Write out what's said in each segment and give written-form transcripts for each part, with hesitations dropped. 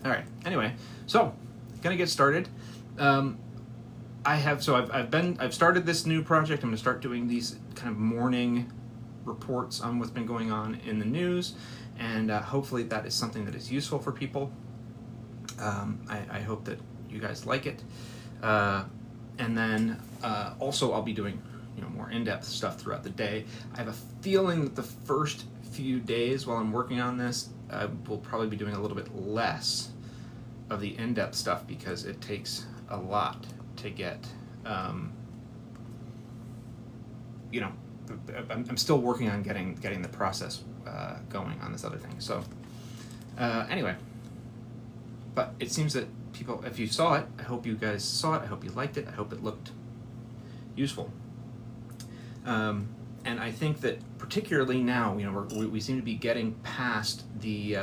All right. Anyway, so gonna get started. I've started this new project. I'm gonna start doing these kind of morning reports on what's been going on in the news, and hopefully that is something that is useful for people. I hope that you guys like it, and then also I'll be doing more in-depth stuff throughout the day. I have a feeling that the first few days while I'm working on this, I will probably be doing a little bit less of the in-depth stuff because it takes a lot to get. I'm still working on getting the process going on this other thing. So anyway, but it seems that people, if you saw it, I hope you guys saw it. I hope you liked it. I hope it looked useful. And I think that particularly now, we seem to be getting past the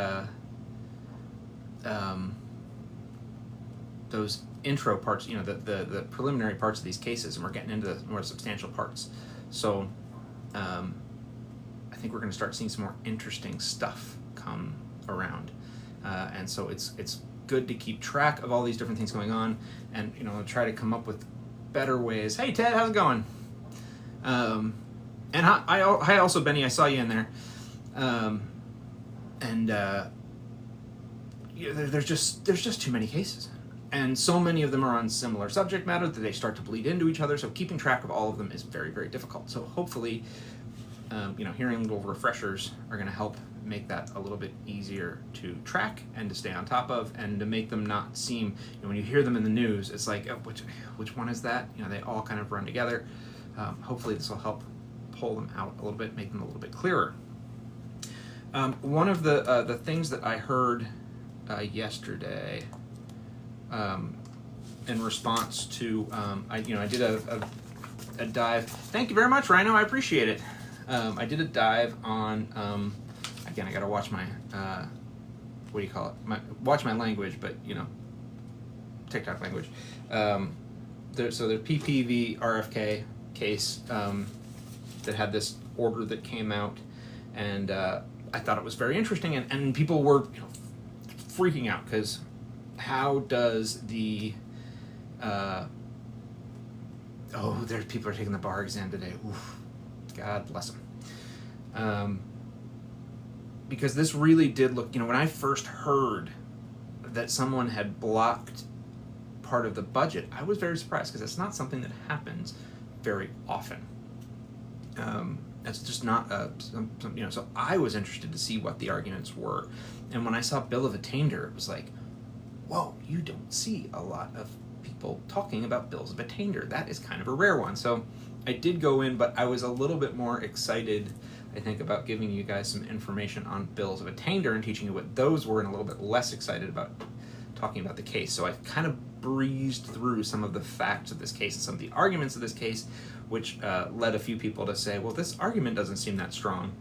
those intro parts, the preliminary parts of these cases, and we're getting into the more substantial parts. So I think we're going to start seeing some more interesting stuff come around, and so it's good to keep track of all these different things going on, and try to come up with better ways. Hey Ted, how's it going? And hi also Benny, I saw you in there. There's just too many cases, and so many of them are on similar subject matter that they start to bleed into each other. So keeping track of all of them is very, very difficult. So hopefully, hearing little refreshers are going to help make that a little bit easier to track and to stay on top of, and to make them not seem, when you hear them in the news, it's like, oh, which one is that? They all kind of run together. Hopefully this will help pull them out a little bit, make them a little bit clearer. One of the things that I heard yesterday in response to, I did a dive. Thank you very much, Rhino. I appreciate it. I did a dive on, again, I got to watch my, what do you call it? Watch my language, but, TikTok language. There's PPV RFK case that had this order that came out, and I thought it was very interesting, and people were freaking out because how does the there's people are taking the bar exam today. Oof, God bless them. Because this really did look, when I first heard that someone had blocked part of the budget, I was very surprised because it's not something that happens very often. It's just not so I was interested to see what the arguments were. And when I saw Bill of Attainder, it was like, whoa, you don't see a lot of people talking about bills of attainder. That is kind of a rare one. So I did go in, but I was a little bit more excited, I think, about giving you guys some information on bills of attainder and teaching you what those were, and a little bit less excited about talking about the case. So I kind of breezed through some of the facts of this case and some of the arguments of this case, which led a few people to say, well, this argument doesn't seem that strong.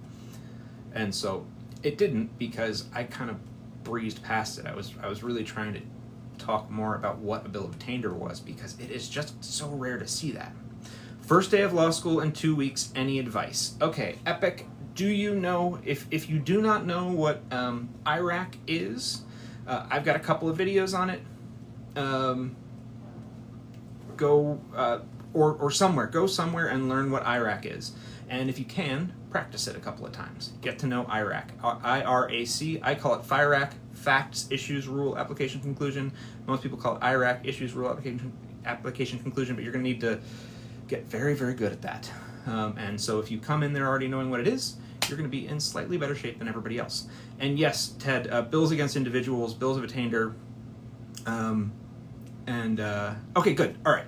And so it didn't, because I kind of breezed past it. I was really trying to talk more about what a bill of attainder was, because it is just so rare to see that. First day of law school in 2 weeks, any advice? Okay, Epic, do you know, if you do not know what IRAC is, I've got a couple of videos on it. Go somewhere and learn what IRAC is. And if you can, practice it a couple of times. Get to know IRAC. IRAC, I call it FIRAC, Facts, Issues, Rule, Application, Conclusion. Most people call it IRAC, Issues, Rule, Application, Conclusion, but you're going to need to get very, very good at that. And so if you come in there already knowing what it is, you're going to be in slightly better shape than everybody else. And yes, Ted, bills against individuals, bills of attainder, okay, good, all right,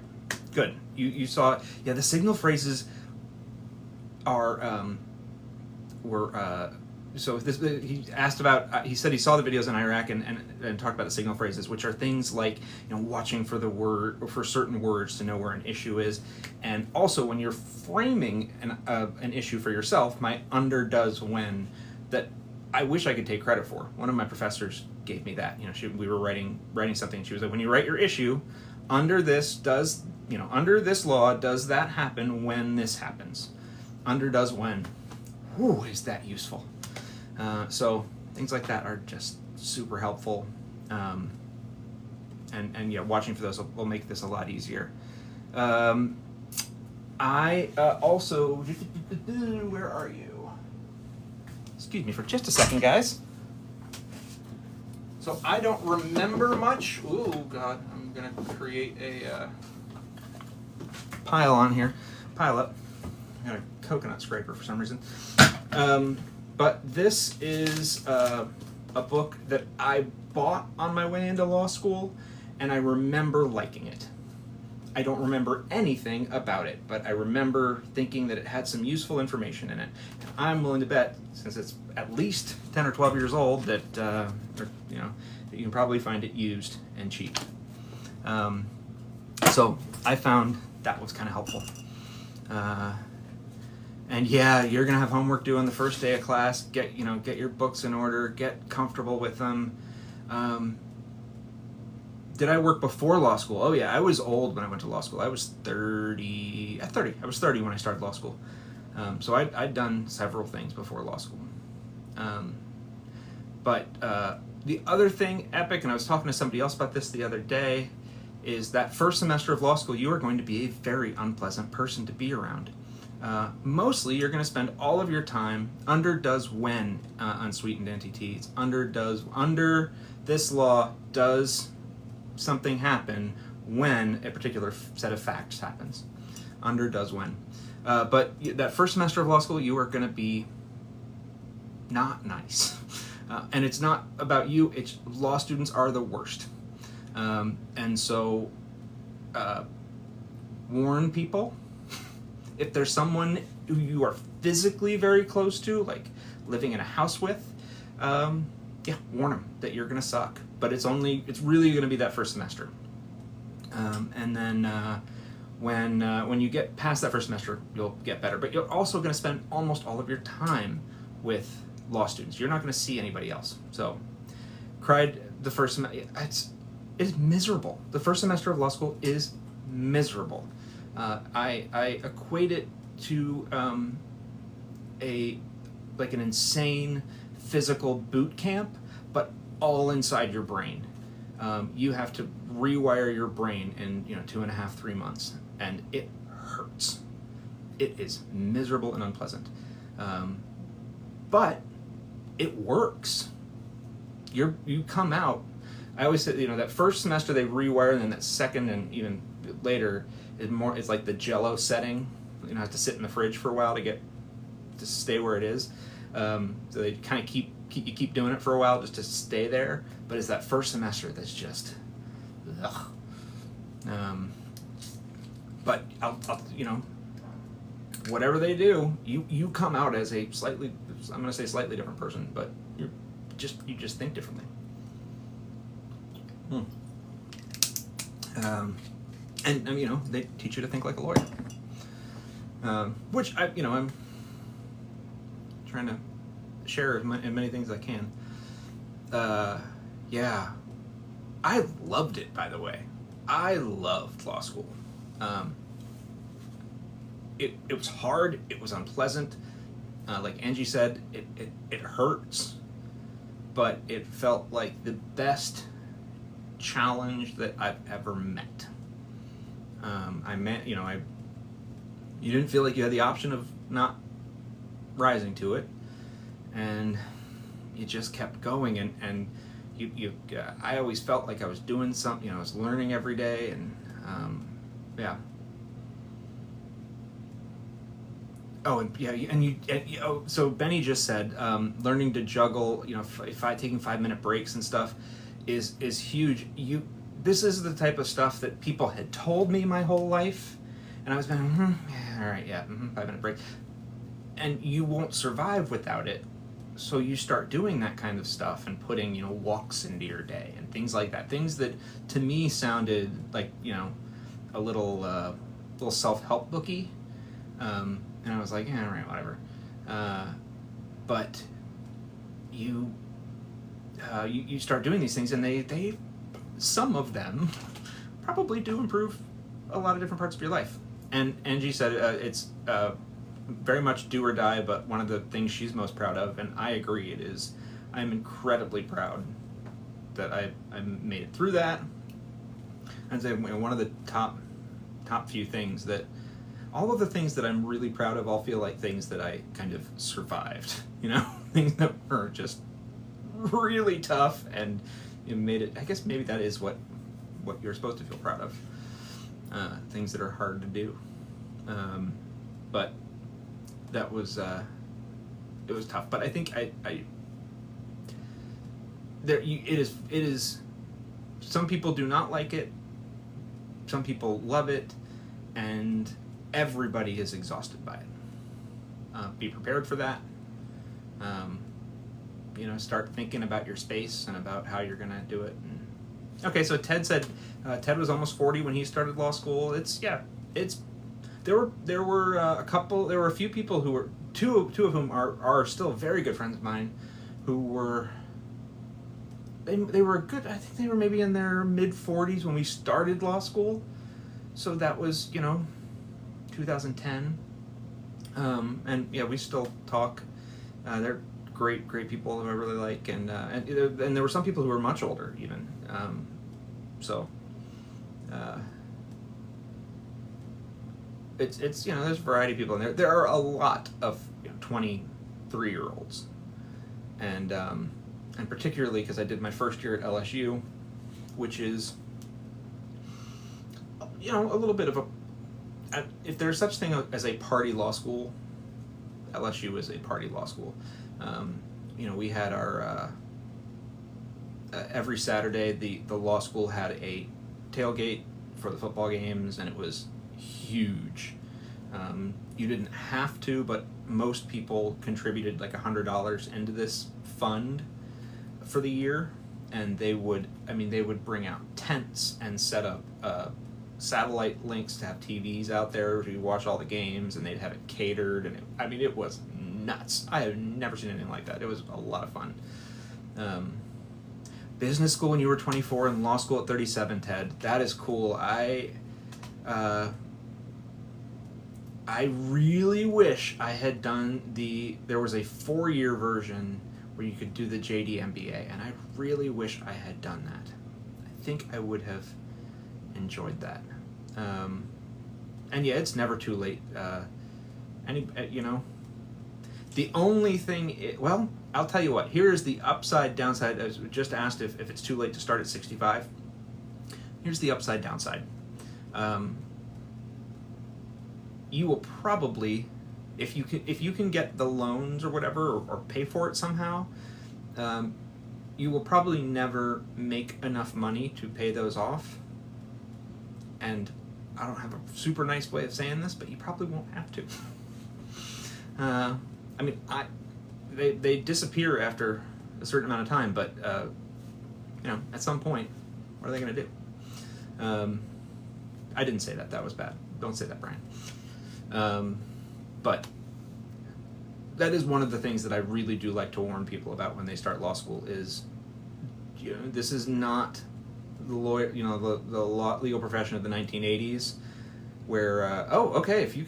good. You saw it. Yeah, the signal phrases are, so this, he asked about, he said he saw the videos in IRAC and talked about the signal phrases, which are things like, watching for the word, or for certain words to know where an issue is. And also when you're framing an issue for yourself, my under, does, when, that I wish I could take credit for. One of my professors gave me that. We were writing something, and she was like, when you write your issue, under this does, under this law, does that happen when this happens? Under, does, when. Whew, is that useful? So things like that are just super helpful. And yeah, watching for those will make this a lot easier. I also, where are you? Excuse me for just a second, guys. So I don't remember much. Ooh, God, I'm gonna create a pile up. I got a coconut scraper for some reason. But this is a book that I bought on my way into law school, and I remember liking it. I don't remember anything about it, but I remember thinking that it had some useful information in it. I'm willing to bet, since it's at least 10 or 12 years old, that that you can probably find it used and cheap. So I found that was kind of helpful. And yeah, you're gonna have homework due on the first day of class. Get your books in order. Get comfortable with them. Did I work before law school? Oh yeah, I was old when I went to law school. I was 30. I was 30 when I started law school. So I'd done several things before law school. But the other thing, epic, and I was talking to somebody else about this the other day, is that first semester of law school, you are going to be a very unpleasant person to be around. Mostly, you're going to spend all of your time under does when unsweetened NTTs. Under this law does something happen when a particular set of facts happens. Under does when. But that first semester of law school, you are going to be not nice. And it's not about you. It's law students are the worst. And so warn people. If there's someone who you are physically very close to, like living in a house with, warn them that you're going to suck. But it's really going to be that first semester. And then when you get past that first semester, you'll get better. But you're also going to spend almost all of your time with law students. You're not going to see anybody else. So, cried the first semester. It's miserable. The first semester of law school is miserable. I equate it to an insane physical boot camp, but all inside your brain. You have to rewire your brain in 2.5, 3 months, and it hurts. It is miserable and unpleasant, but it works. You come out. I always say that first semester they rewire, and then that second and even later it's like the Jell-O setting. You have to sit in the fridge for a while to stay where it is. So they kind of keep doing it for a while just to stay there. But it's that first semester that's just, ugh. But I'll whatever they do, you come out as a slightly different person, but you just think differently. And they teach you to think like a lawyer, which I'm trying to share in many things I can. Yeah, I loved it. By the way, I loved law school. It was hard. It was unpleasant. Like Angie said, it hurts, but it felt like the best challenge that I've ever met. You didn't feel like you had the option of not rising to it, and you just kept going, and I always felt like I was doing something. I was learning every day, and yeah. Oh, and yeah, so Benny just said learning to juggle, taking 5-minute breaks and stuff is huge. This is the type of stuff that people had told me my whole life, and I was all right, 5-minute break, and you won't survive without it. So you start doing that kind of stuff and putting walks into your day and things like that. Things that to me sounded like a little self-help booky, and I was like, all right, whatever. But you start doing these things, and they some of them probably do improve a lot of different parts of your life. And Angie said it's very much do or die, but one of the things she's most proud of, and I agree, it is, I'm incredibly proud that I made it through that. I'd say one of the top few things that, all of the things that I'm really proud of all feel like things that I kind of survived, things that were just really tough and made it. I guess maybe that is what you're supposed to feel proud of, things that are hard to do. But that was it was tough. But I think it is. Some people do not like it. Some people love it, and everybody is exhausted by it. Be prepared for that. Start thinking about your space and about how you're going to do it. Okay, so Ted said Ted was almost 40 when he started law school. There were a few people who were two of whom are still very good friends of mine, who were they were good. I think they were maybe in their mid 40s when we started law school. So that was 2010. And yeah, we still talk. They're great people who I really like, and there were some people who were much older even. It's there's a variety of people in there. There are a lot of 23-year-olds, and particularly because I did my first year at LSU, which is a little bit of a, if there's such thing as a party law school, LSU is a party law school. We had our every Saturday the law school had a tailgate for the football games, and it was huge. You didn't have to, but most people contributed like $100 into this fund for the year, and they would bring out tents and set up satellite links to have TVs out there to watch all the games, and they'd have it catered, and it was nuts. I have never seen anything like that. It was a lot of fun. Business school when you were 24 and law school at 37, Ted. That is cool. I really wish I had done there was a 4-year version where you could do the JD MBA, and I really wish I had done that. I think I would have enjoyed that. And yeah, it's never too late. The only thing, I'll tell you what, here is the upside downside. I was just asked if it's too late to start at 65. Here's the upside downside. You will probably, if you can get the loans or whatever, or pay for it somehow, you will probably never make enough money to pay those off. And I don't have a super nice way of saying this, but you probably won't have to. They disappear after a certain amount of time, but at some point, what are they going to do? I didn't say that. That was bad. Don't say that, Bryan. But that is one of the things that I really do like to warn people about when they start law school is, this is not the lawyer, the legal profession of the 1980s, where okay, if you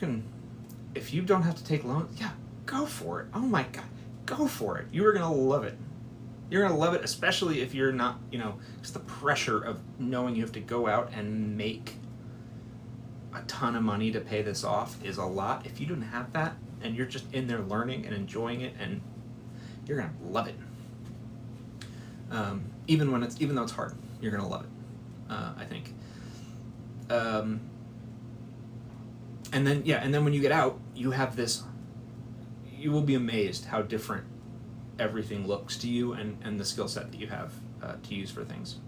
don't have to take loans, yeah, go for it. Oh my God, go for it. You are gonna love it. You're gonna love it, especially if you're not, because the pressure of knowing you have to go out and make a ton of money to pay this off is a lot. If you don't have that, and you're just in there learning and enjoying it, and you're gonna love it. Even though it's hard, you're gonna love it. I think. And then when you get out, you have this. You will be amazed how different everything looks to you, and the skill set that you have to use for things.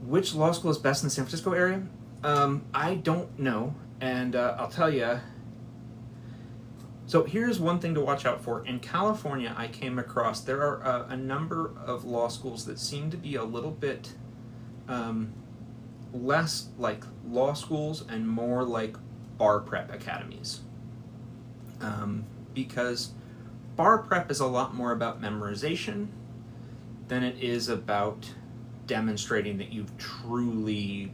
Which law school is best in the San Francisco area? I don't know, and I'll tell you. So here's one thing to watch out for. In California, I came across, there are a number of law schools that seem to be a little bit less like law schools and more like bar prep academies. Because bar prep is a lot more about memorization than it is about demonstrating that you've truly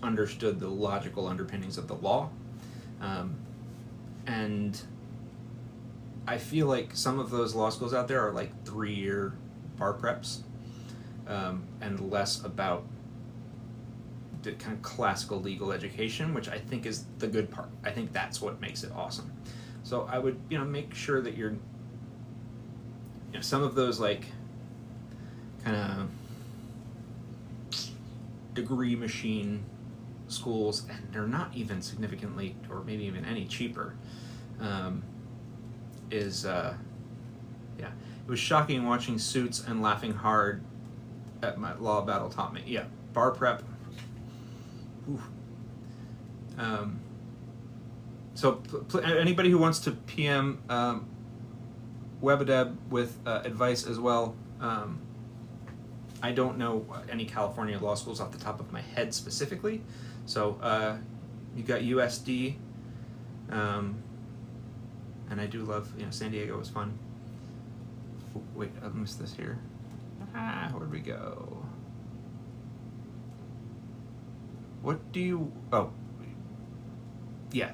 understood the logical underpinnings of the law. And I feel like some of those law schools out there are like 3-year bar preps. and less about the kind of classical legal education, which I think is the good part. I think that's what makes it awesome. So I would, make sure that you're, some of those like kind of degree machine schools, and they're not even significantly, or maybe even any cheaper, it was shocking watching Suits and laughing hard at my law battle taught me. Yeah, bar prep. Ooh. So anybody who wants to PM Webadeb with advice as well, I don't know any California law schools off the top of my head specifically. So you've got USD, and I do love, San Diego was fun. Oh, wait, I missed this here. Where'd we go? What do you, yeah,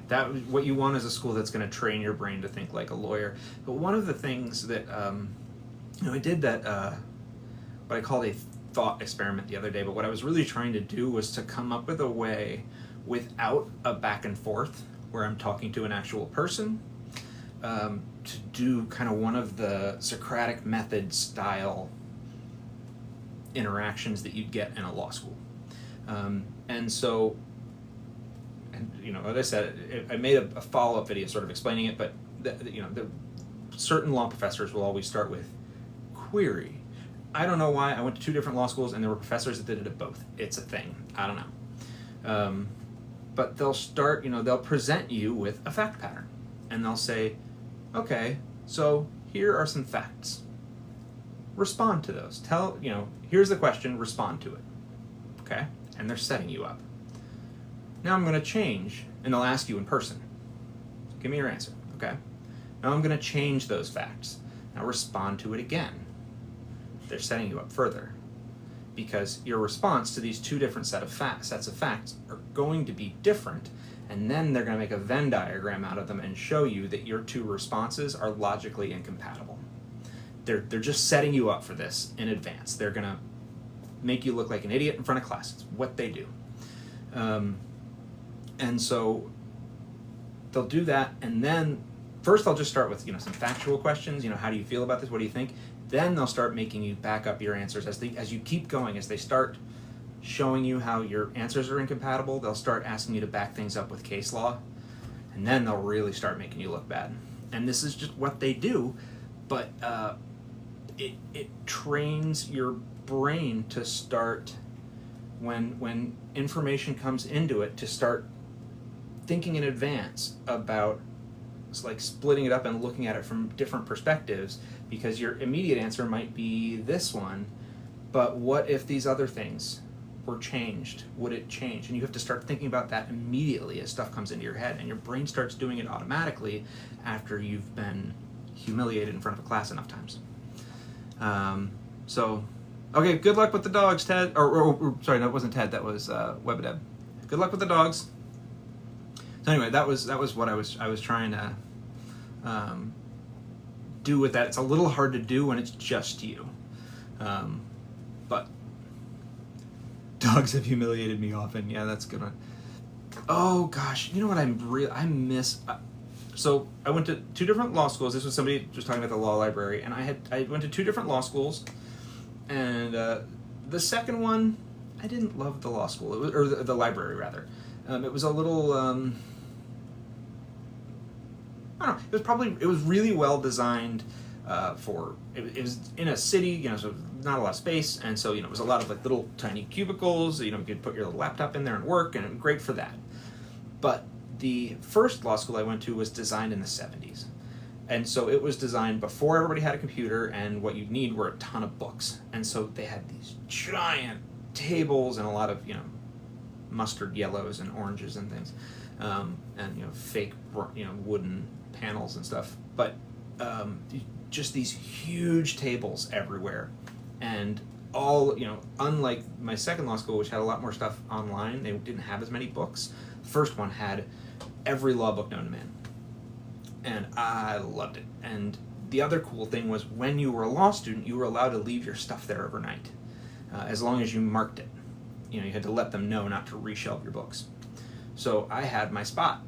what you want is a school that's going to train your brain to think like a lawyer. But one of the things that, I did that, what I called a thought experiment the other day, but what I was really trying to do was to come up with a way without a back and forth where I'm talking to an actual person, to do kind of one of the Socratic method style interactions that you'd get in a law school. And so, as I said, I made a follow-up video sort of explaining it, but the certain law professors will always start with query. I don't know why. I went to 2 different law schools, and there were professors that did it at both. It's a thing. I don't know. But they'll start, they'll present you with a fact pattern, and they'll say, okay, so here are some facts. Respond to those. Here's the question, respond to it. Okay? And they're setting you up. Now I'm going to change, and they'll ask you in person. Give me your answer. Okay? Now I'm going to change those facts. Now respond to it again. They're setting you up further, because your response to these 2 different sets of facts are going to be different, and then they're going to make a Venn diagram out of them and show you that your 2 responses are logically incompatible. They're just setting you up for this in advance. They're going to make you look like an idiot in front of class. It's what they do. And so they'll do that, and then first they'll just start with some factual questions. How do you feel about this? What do you think? Then they'll start making you back up your answers as you keep going. As they start showing you how your answers are incompatible, they'll start asking you to back things up with case law, and then they'll really start making you look bad. And this is just what they do, but it trains your brain to start, when information comes into it, to start thinking in advance about, it's like splitting it up and looking at it from different perspectives, because your immediate answer might be this one, but what if these other things were changed? Would it change? And you have to start thinking about that immediately as stuff comes into your head, and your brain starts doing it automatically after you've been humiliated in front of a class enough times. Okay, good luck with the dogs, Ted. Or sorry, no, it wasn't Ted. That was Webadeb. Good luck with the dogs. So anyway, that was what I was trying to do with that. It's a little hard to do when it's just you, but dogs have humiliated me often. Yeah, that's a good one. Oh gosh, you know what I miss. So I went to 2 different law schools. This was somebody just talking about the law library, and I went to 2 different law schools, and the second one, I didn't love the law school. It was, or the library rather. It was a little. I don't know. It was really well designed for. It was in a city, so not a lot of space, and so it was a lot of like little tiny cubicles. You could put your little laptop in there and work, and it was great for that. But the first law school I went to was designed in the 70s. And so it was designed before everybody had a computer, and what you need were a ton of books. And so they had these giant tables and a lot of, mustard yellows and oranges and things, and, fake, wooden panels and stuff. But just these huge tables everywhere. And all, unlike my second law school, which had a lot more stuff online, they didn't have as many books. The first one had every law book known to man. And I loved it. And the other cool thing was, when you were a law student, you were allowed to leave your stuff there overnight. as long as you marked it. You had to let them know not to reshelve your books. So I had my spot,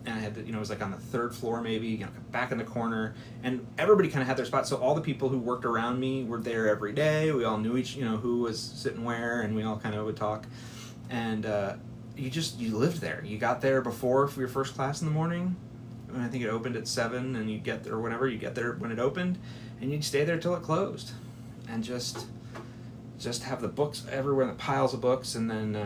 and I had to, it was like on the third floor maybe, back in the corner, and everybody kind of had their spot. So all the people who worked around me were there every day. We all knew who was sitting where, and we all kind of would talk. And you lived there. You got there before for your first class in the morning. I think it opened at 7, and you get there when it opened, and you'd stay there till it closed, and just have the books everywhere, the piles of books, and then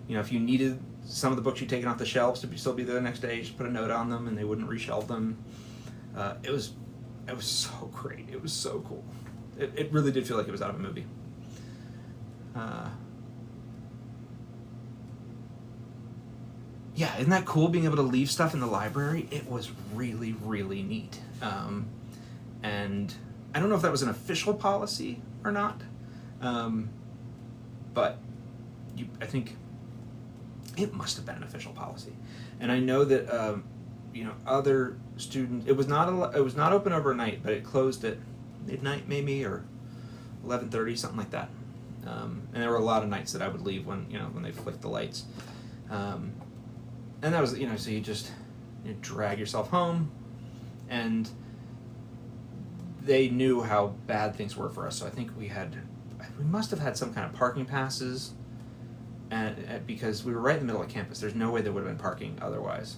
if you needed some of the books you'd taken off the shelves to still be there the next day, you just put a note on them, and they wouldn't reshelve them. It was so great. It was so cool. It really did feel like it was out of a movie. Yeah, isn't that cool being able to leave stuff in the library? It was really, really neat. And I don't know if that was an official policy or not, but I think it must have been an official policy. And I know that other students. It was not open overnight, but it closed at midnight maybe, or 11:30, something like that. And there were a lot of nights that I would leave when they flicked the lights. And that was, so you just drag yourself home, and they knew how bad things were for us. So I think we must have had some kind of parking passes, and because we were right in the middle of campus. There's no way there would have been parking otherwise.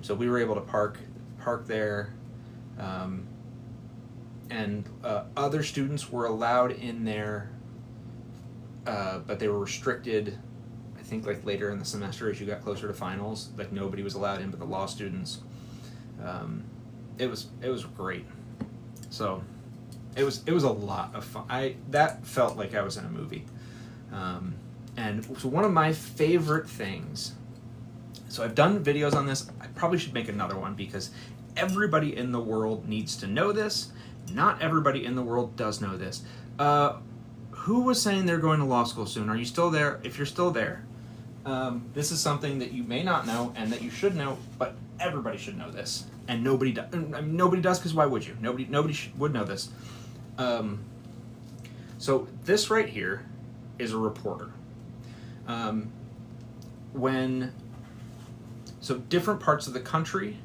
So we were able to park there, and other students were allowed in there, but they were restricted. I think later in the semester, as you got closer to finals, nobody was allowed in but the law students. It was great. So it was a lot of fun. That felt like I was in a movie. And so one of my favorite things. So I've done videos on this. I probably should make another one because everybody in the world needs to know this. Not everybody in the world does know this. Who was saying they're going to law school soon? Are you still there? If you're still there, this is something that you may not know and that you should know, but everybody should know this, and nobody does. Nobody does, because why would you? Nobody would know this. So this right here is a reporter. So different parts of the country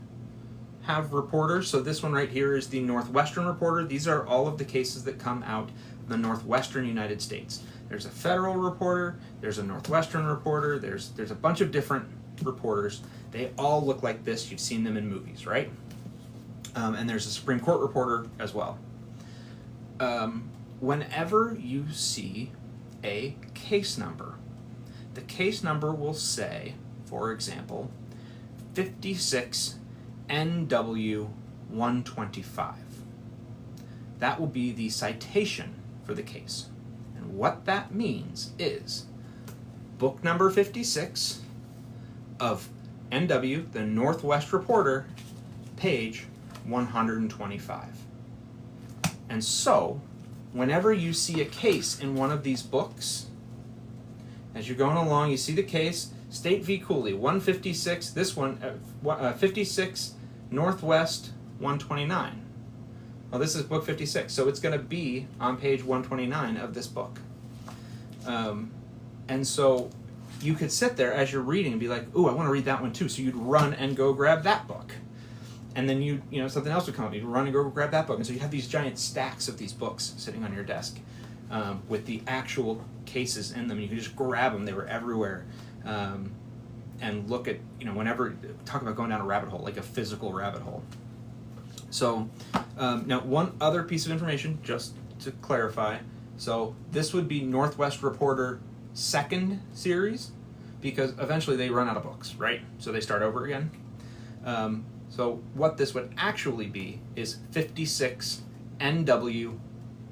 have reporters. So this one right here is the Northwestern reporter. These are all of the cases that come out of the Northwestern United States. There's a federal reporter, there's a Northwestern reporter, there's a bunch of different reporters. They all look like this. You've seen them in movies, right? And there's a Supreme Court reporter as well. Whenever you see a case number, the case number will say, for example, 56 NW 125. That will be the citation for the case. And what that means is book number 56 of NW, the Northwest Reporter, page 125. And so, whenever you see a case in one of these books, as you're going along, you see the case, State v. Cooley, 156, this one, 56 Northwest 129. Well, this is book 56, so it's going to be on page 129 of this book. And so you could sit there as you're reading and be like, ooh, I want to read that one too. So you'd run and go grab that book. And then something else would come up. You'd run and go grab that book. And so you have these giant stacks of these books sitting on your desk with the actual cases in them. You could just grab them. They were everywhere. And look at, whenever, talk about going down a rabbit hole, like a physical rabbit hole. So now one other piece of information, just to clarify. So this would be Northwest Reporter second series, because eventually they run out of books, right? So they start over again. So what this would actually be is 56 NW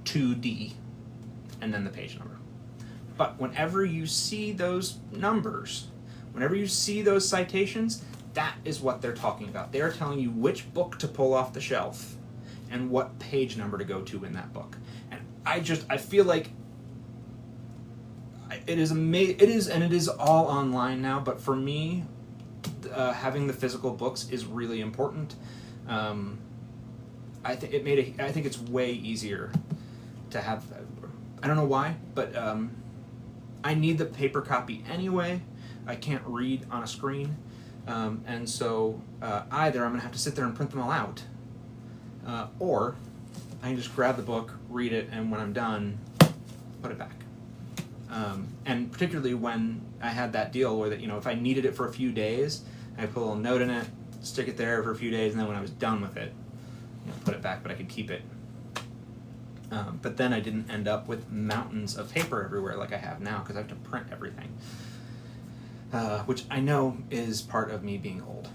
2D, and then the page number. But whenever you see those numbers, whenever you see those citations, that is what they're talking about. They're telling you which book to pull off the shelf and what page number to go to in that book. And I feel like it is all online now, but for me, having the physical books is really important. I think it's way easier to have I don't know why, but I need the paper copy anyway. I can't read on a screen, and so either I'm going to have to sit there and print them all out, or I can just grab the book, read it, and when I'm done, put it back. And particularly when I had that deal where that, if I needed it for a few days, I put a little note in it, stick it there for a few days, and then when I was done with it, put it back, but I could keep it. But then I didn't end up with mountains of paper everywhere like I have now, because I have to print everything, which I know is part of me being old.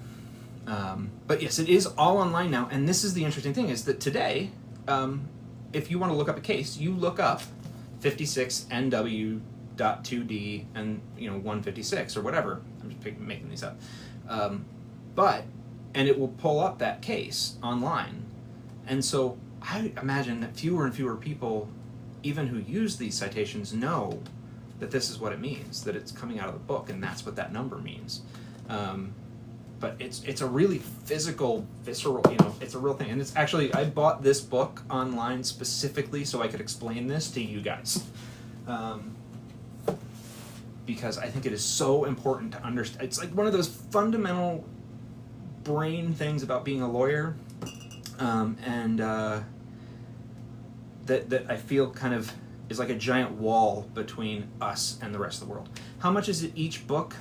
But yes, it is all online now, and this is the interesting thing, is that today, if you want to look up a case, you look up 56 NW.2D and 156 or whatever. I'm just making these up. And it will pull up that case online. And so I imagine that fewer and fewer people, even who use these citations, know that this is what it means, that it's coming out of the book, and that's what that number means. But it's a really physical, visceral, it's a real thing. And it's actually, I bought this book online specifically so I could explain this to you guys. Because I think it is so important to understand. It's like one of those fundamental brain things about being a lawyer, that I feel kind of is like a giant wall between us and the rest of the world. How much is it each book?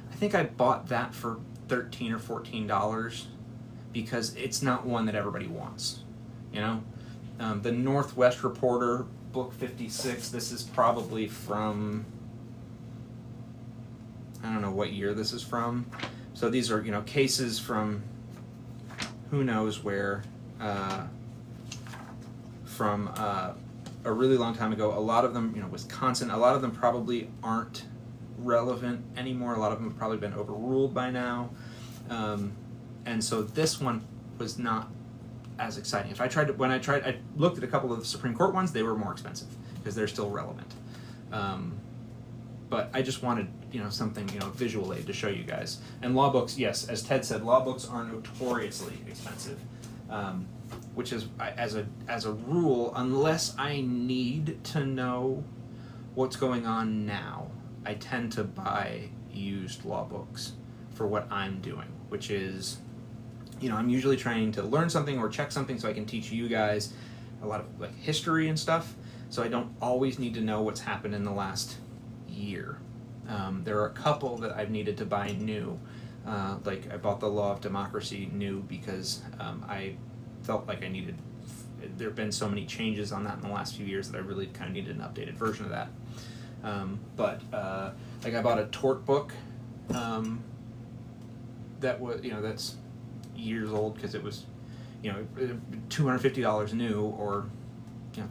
I think I bought that for $13 or $14 because it's not one that everybody wants. The Northwest Reporter, book 56. This is probably from, I don't know what year this is from. So these are cases from who knows where, from a really long time ago. A lot of them, Wisconsin. A lot of them probably aren't relevant anymore. A lot of them have probably been overruled by now, and so this one was not as exciting. When I looked at a couple of the Supreme Court ones, they were more expensive because they're still relevant. But I just wanted something visual aid to show you guys. And law books, yes, as Ted said, law books are notoriously expensive, which is as a rule, unless I need to know what's going on now, I tend to buy used law books for what I'm doing, which is, I'm usually trying to learn something or check something so I can teach you guys a lot of history and stuff, so I don't always need to know what's happened in the last year. There are a couple that I've needed to buy new, like I bought the Law of Democracy new because I felt like I needed, there have been so many changes on that in the last few years that I really kind of needed an updated version of that. But I bought a tort book that was, that's years old because it was, $250 new, or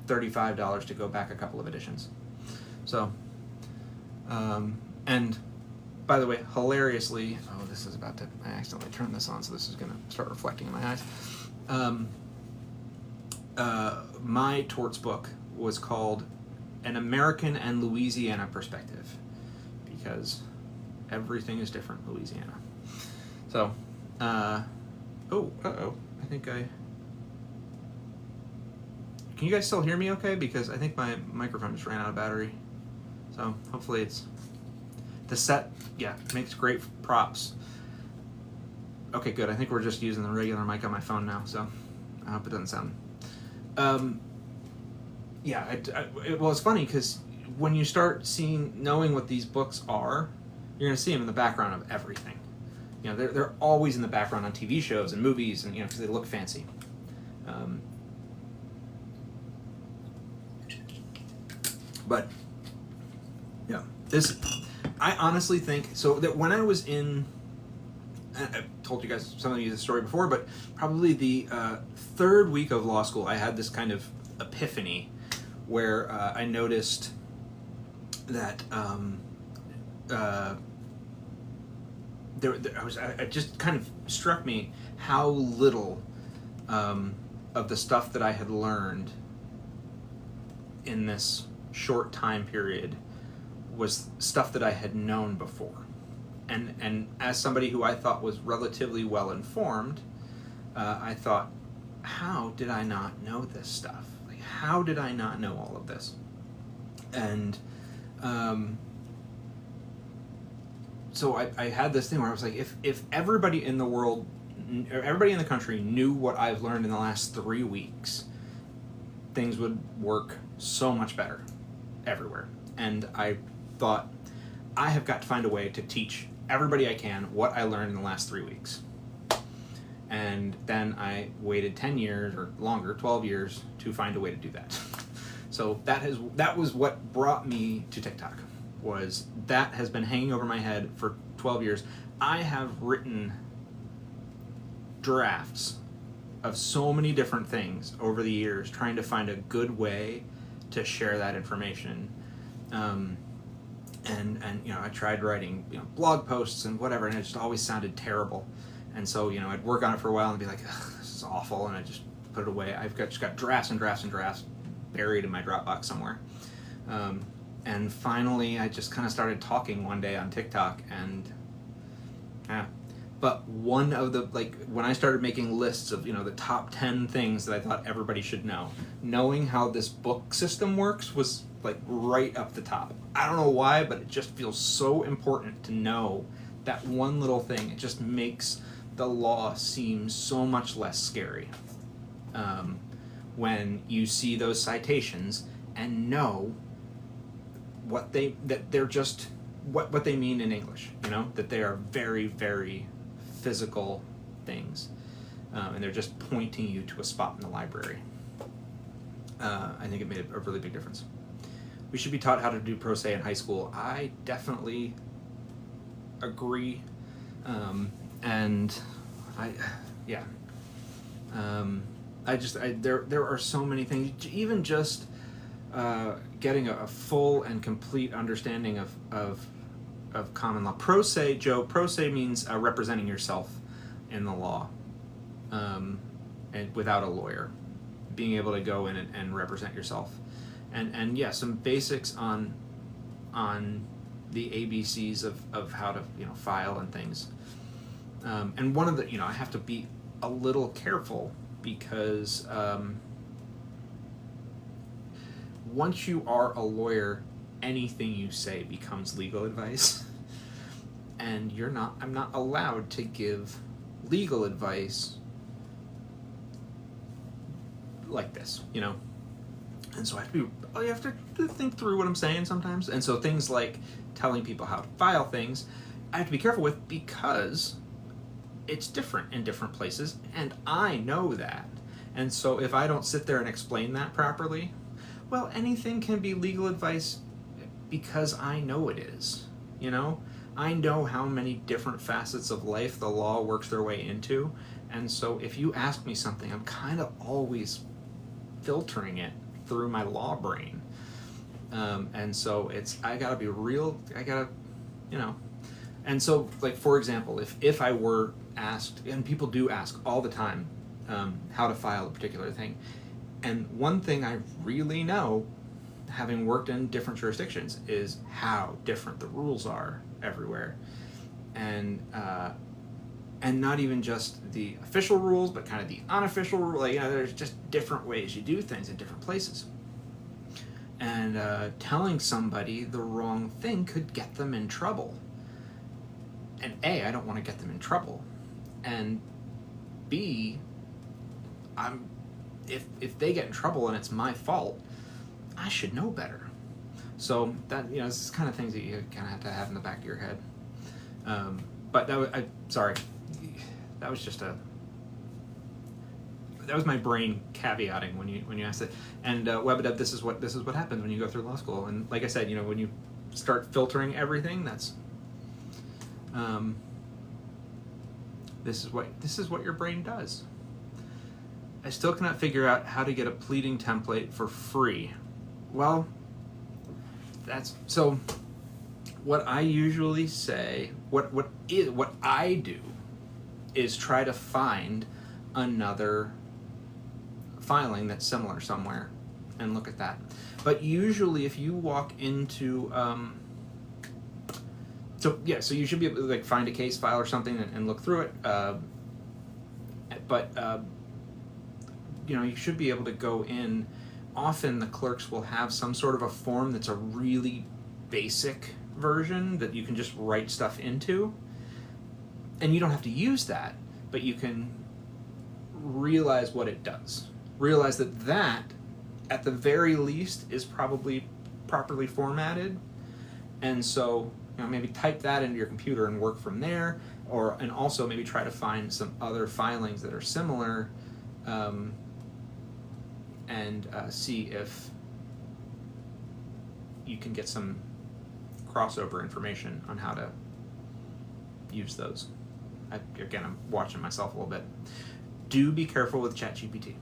$35 to go back a couple of editions. So, and by the way, hilariously, this is about to, I accidentally turned this on, so this is going to start reflecting in my eyes. My torts book was called An American and Louisiana Perspective, because everything is different in Louisiana. So, I think can you guys still hear me okay? Because I think my microphone just ran out of battery. So hopefully the set, makes great props. Okay, good. I think we're just using the regular mic on my phone now, so I hope it doesn't sound. Well, it's funny because when you start knowing what these books are, you're going to see them in the background of everything. They're always in the background on TV shows and movies, and because they look fancy. But yeah, I honestly think so that when I was in, I've told you guys some of the story before, but probably the third week of law school, I had this kind of epiphany where I noticed that it just kind of struck me how little of the stuff that I had learned in this short time period was stuff that I had known before. And as somebody who I thought was relatively well informed, I thought, how did I not know this stuff? Like, how did I not know all of this? And so I had this thing where I was like, if everybody in the world, everybody in the country knew what I've learned in the last 3 weeks, things would work so much better everywhere. And I thought, I have got to find a way to teach everybody I can what I learned in the last 3 weeks. And then I waited 10 years or longer, 12 years, to find a way to do that. So that was what brought me to TikTok. Was that has been hanging over my head for 12 years. I have written drafts of so many different things over the years, trying to find a good way to share that information. And I tried writing blog posts and whatever, and it just always sounded terrible. And so I'd work on it for a while and be like, this is awful, and I just put it away. I've just got drafts and drafts and drafts buried in my Dropbox somewhere. And finally, I just kind of started talking one day on TikTok, and but one of the, when I started making lists of the top 10 things that I thought everybody should know, knowing how this book system works was right up the top. I don't know why, but it just feels so important to know that one little thing. It just makes the law seem so much less scary when you see those citations and know what they mean in English. That they are very, very physical things, and they're just pointing you to a spot in the library. I think it made a really big difference. We should be taught how to do pro se in high school. I definitely agree, and there are so many things. Even just getting a full and complete understanding of common law. Pro se, Joe. Pro se means representing yourself in the law, and without a lawyer, being able to go in and represent yourself, and some basics on the ABCs of how to file and things. And one of the I have to be a little careful because once you are a lawyer, anything you say becomes legal advice, and I'm not allowed to give legal advice like this, and so I have to think through what I'm saying sometimes. And so things like telling people how to file things, I have to be careful with, because it's different in different places, and I know that. And so if I don't sit there and explain that properly, well, anything can be legal advice because I know it is. I know how many different facets of life the law works their way into, and so if you ask me something, I'm kind of always filtering it through my law brain. And so I gotta be real, and so for example, if I were asked, and people do ask all the time, how to file a particular thing, and one thing I really know, having worked in different jurisdictions, is how different the rules are everywhere, and not even just the official rules, but kind of the unofficial rule. There's just different ways you do things in different places, and telling somebody the wrong thing could get them in trouble. And A, I don't want to get them in trouble, and B, if they get in trouble and it's my fault, I should know better. So that it's kind of things that you kind of have to have in the back of your head. But that was just that was my brain caveating when you asked it. And Webadeb, this is what happens when you go through law school. And like I said, when you start filtering everything, that's this is what your brain does. I still cannot figure out how to get a pleading template for free. Well, that's so. What I usually say, what I do, is try to find another filing that's similar somewhere, and look at that. But usually, if you walk into, so you should be able to find a case file or something and look through it. But you should be able to go in often the clerks will have some sort of a form that's a really basic version that you can just write stuff into. And you don't have to use that, but you can realize what it does. Realize that, at the very least, is probably properly formatted. And so, maybe type that into your computer and work from there, and also maybe try to find some other filings that are similar, and see if you can get some crossover information on how to use those. Again, I'm watching myself a little bit. Do be careful with ChatGPT.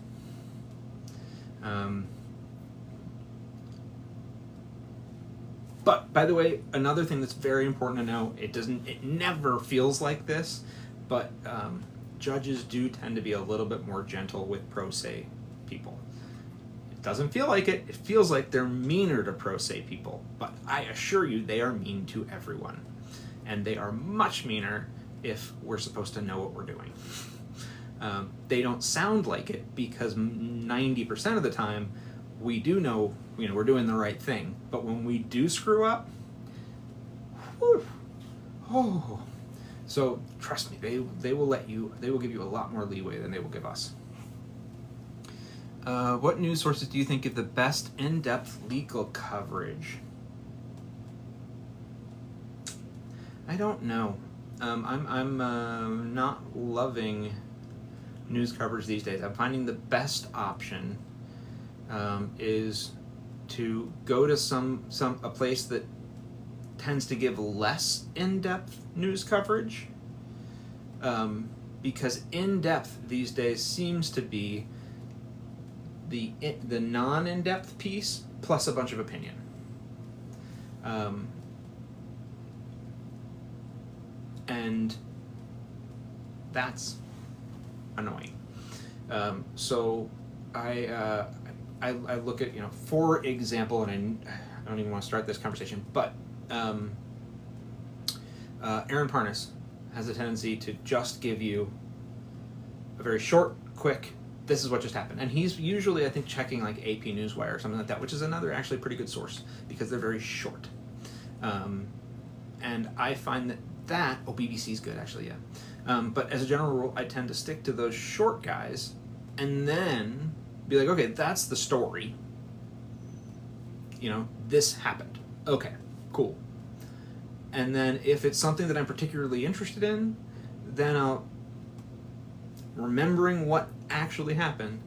But by the way, another thing that's very important to know, it never feels like this, but judges do tend to be a little bit more gentle with pro se people. It doesn't feel like it. It feels like they're meaner to pro se people, but I assure you they are mean to everyone. And they are much meaner if we're supposed to know what we're doing. They don't sound like it because 90% of the time we do know, we're doing the right thing. But when we do screw up, whew, oh. So trust me, they will give you a lot more leeway than they will give us. What news sources do you think give the best in-depth legal coverage? I don't know. I'm not loving news coverage these days. I'm finding the best option is to go to a place that tends to give less in-depth news coverage, because in-depth these days seems to be the non-in-depth piece plus a bunch of opinion. And that's annoying. So I look at, for example, and I don't even want to start this conversation, but Aaron Parnas has a tendency to just give you a very short, quick, this is what just happened. And he's usually, I think, checking like AP Newswire or something like that, which is another actually pretty good source because they're very short. And I find that BBC's good actually, yeah. But as a general rule, I tend to stick to those short guys and then be like, okay, that's the story. This happened. Okay, cool. And then if it's something that I'm particularly interested in, then I'll, remembering what actually happened,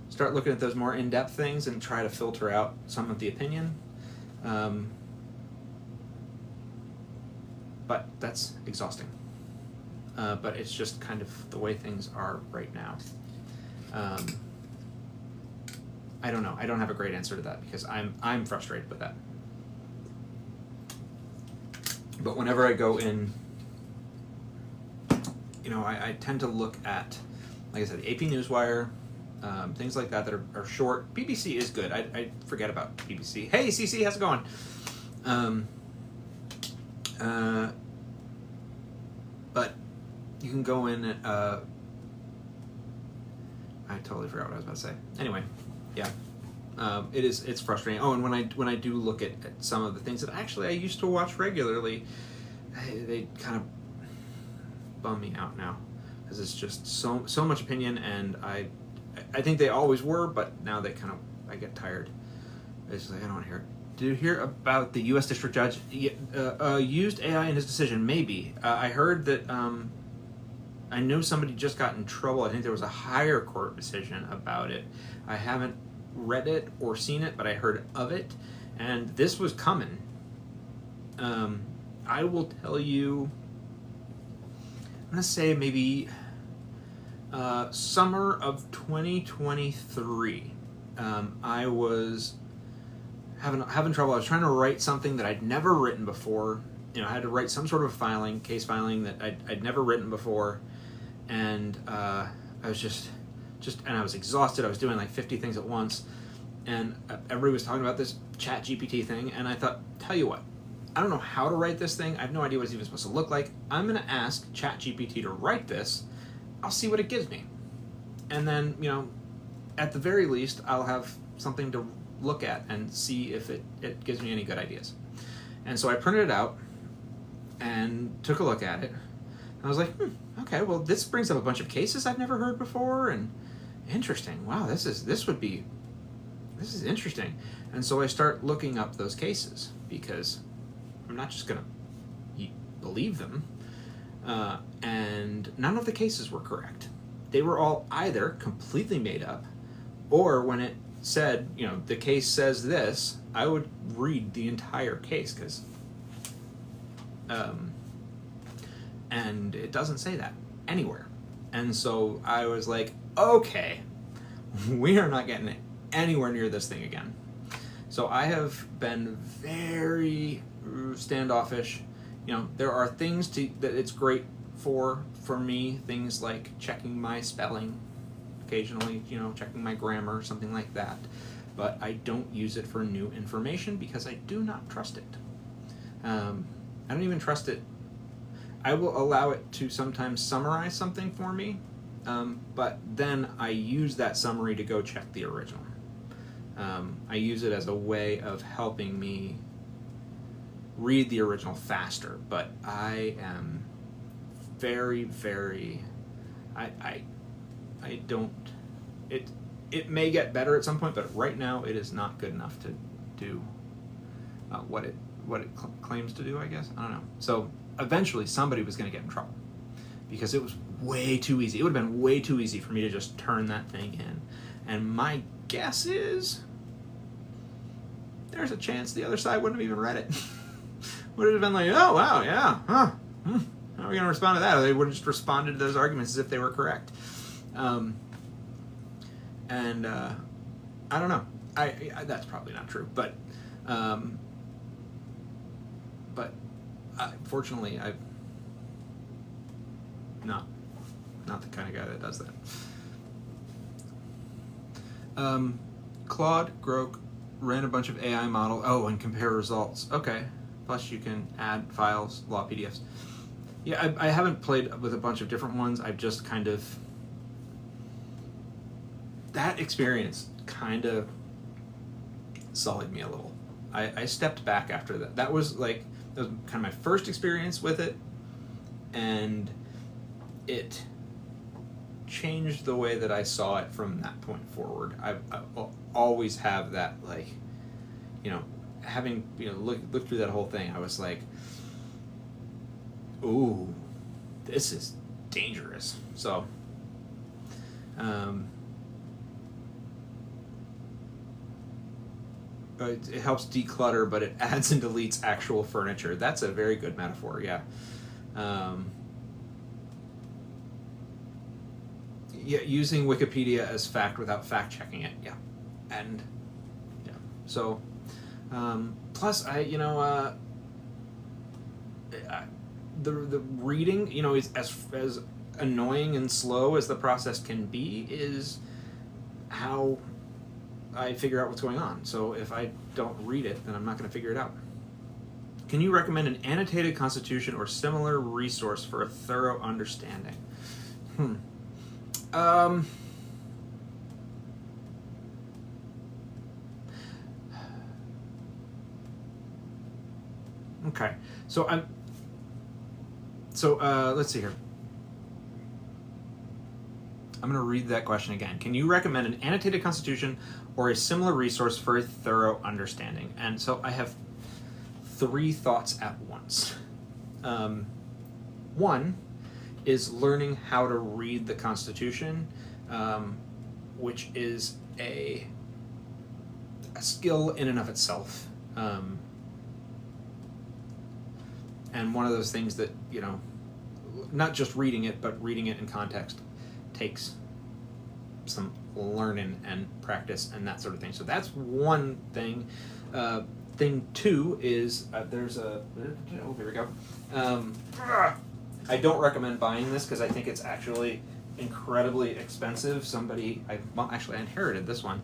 start looking at those more in-depth things and try to filter out some of the opinion. But that's exhausting. But it's just kind of the way things are right now. I don't know. I don't have a great answer to that because I'm frustrated with that. But whenever I go in, I tend to look at, like I said, AP Newswire, things like that are short. BBC is good. I forget about BBC. Hey, CC, how's it going? But you can go in. I totally forgot what I was about to say. Anyway, yeah, it's frustrating. Oh, and when I do look at some of the things that actually I used to watch regularly, they kind of bum me out now because it's just so much opinion, and I think they always were, but now I get tired. It's just like I don't want to hear it. Did you hear about the U.S. District Judge used AI in his decision? Maybe. I heard that. I know somebody just got in trouble. I think there was a higher court decision about it. I haven't read it or seen it, but I heard of it, and this was coming. I will tell you. I'm gonna say maybe summer of 2023. I was having trouble. I was trying to write something that I'd never written before. I had to write some sort of case filing that I'd never written before, and I was just and I was exhausted. I was doing like 50 things at once, and everybody was talking about this ChatGPT thing, and I thought, tell you what, I don't know how to write this thing. I have no idea what it's even supposed to look like. I'm going to ask ChatGPT to write this. I'll see what it gives me, and then at the very least, I'll have something to look at and see if it gives me any good ideas. And so I printed it out and took a look at it. I was like, okay, well, this brings up a bunch of cases I've never heard before, and interesting. Wow, this is interesting. And so I start looking up those cases, because I'm not just going to believe them. And none of the cases were correct. They were all either completely made up, or when it said, the case says this, I would read the entire case, because and it doesn't say that anywhere. And so I was like, okay, we are not getting anywhere near this thing again. So I have been very standoffish. There are things that it's great for me, things like checking my spelling occasionally, checking my grammar, something like that. But I don't use it for new information because I do not trust it. I don't even trust it. I will allow it to sometimes summarize something for me, but then I use that summary to go check the original. I use it as a way of helping me read the original faster, but I am very, very, I don't, it may get better at some point, but right now it is not good enough to do what it claims to do, I guess. I don't know. So eventually somebody was going to get in trouble because it was way too easy. It would have been way too easy for me to just turn that thing in. And my guess is there's a chance the other side wouldn't have even read it. Would have been like, oh, wow, yeah, huh, how are we going to respond to that? Or they would have just responded to those arguments as if they were correct. I don't know. I that's probably not true, but fortunately, I'm not the kind of guy that does that. Claude Grok ran a bunch of AI model. Oh, and compare results. Okay. Plus, you can add files, law PDFs. Yeah, I haven't played with a bunch of different ones. I've just kind of, that experience kind of sullied me a little. I stepped back after that. That was kind of my first experience with it, and it changed the way that I saw it from that point forward. I always have that, having looked through that whole thing, I was like, ooh, this is dangerous. So it helps declutter, but it adds and deletes actual furniture. That's a very good metaphor. Yeah. Yeah, using Wikipedia as fact without fact checking it. Yeah. And yeah. So plus the reading, is as annoying and slow as the process can be, is how I figure out what's going on. So if I don't read it, then I'm not going to figure it out. Can you recommend an annotated constitution or similar resource for a thorough understanding? Okay. Let's see here. I'm going to read that question again. Can you recommend an annotated constitution or a similar resource for a thorough understanding? And so I have three thoughts at once. One is learning how to read the Constitution, which is a skill in and of itself. And one of those things that, not just reading it, but reading it in context takes some learning and practice and that sort of thing. So that's one thing. Thing two is here we go. I don't recommend buying this because I think it's actually incredibly expensive. I inherited this one.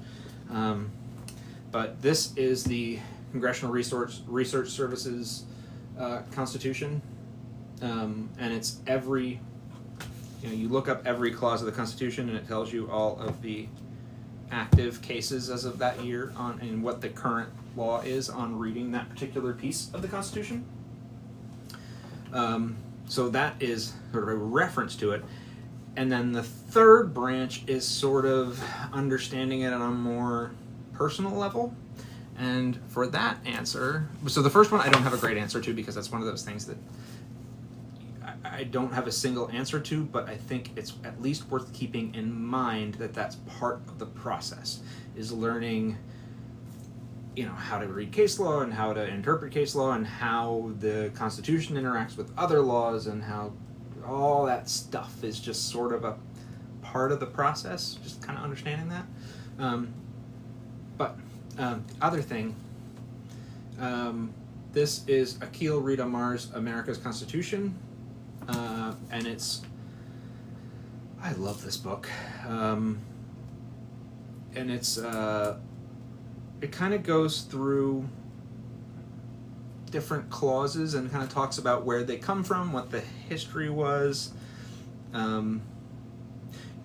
But this is the Congressional Research Services Constitution. And it's you look up every clause of the Constitution and it tells you all of the active cases as of that year on and what the current law is on reading that particular piece of the Constitution. So that is sort of a reference to it. And then the third branch is sort of understanding it on a more personal level. And for that answer, so the first one I don't have a great answer to, because that's one of those things that I don't have a single answer to, but I think it's at least worth keeping in mind that that's part of the process, is learning, you know, how to read case law and how to interpret case law and how the Constitution interacts with other laws and how all that stuff is just sort of a part of the process, just kind of understanding that. Other thing, this is Akil Reed-Amar's America's Constitution, and I love this book, and it kind of goes through different clauses and kind of talks about where they come from, what the history was. You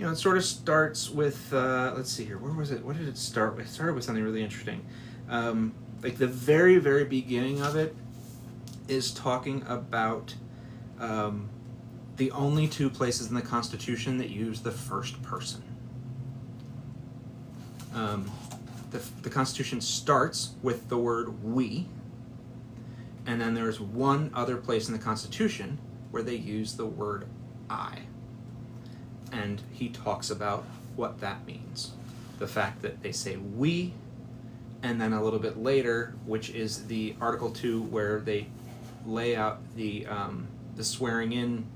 know, it sort of starts with, let's see here, where was it? What did it start with? It started with something really interesting. Like the very, very beginning of it is talking about the only two places in the Constitution that use the first person. The Constitution starts with the word we, and then there's one other place in the Constitution where they use the word I. And he talks about what that means. The fact that they say we, and then a little bit later, which is the Article 2 where they lay out the swearing in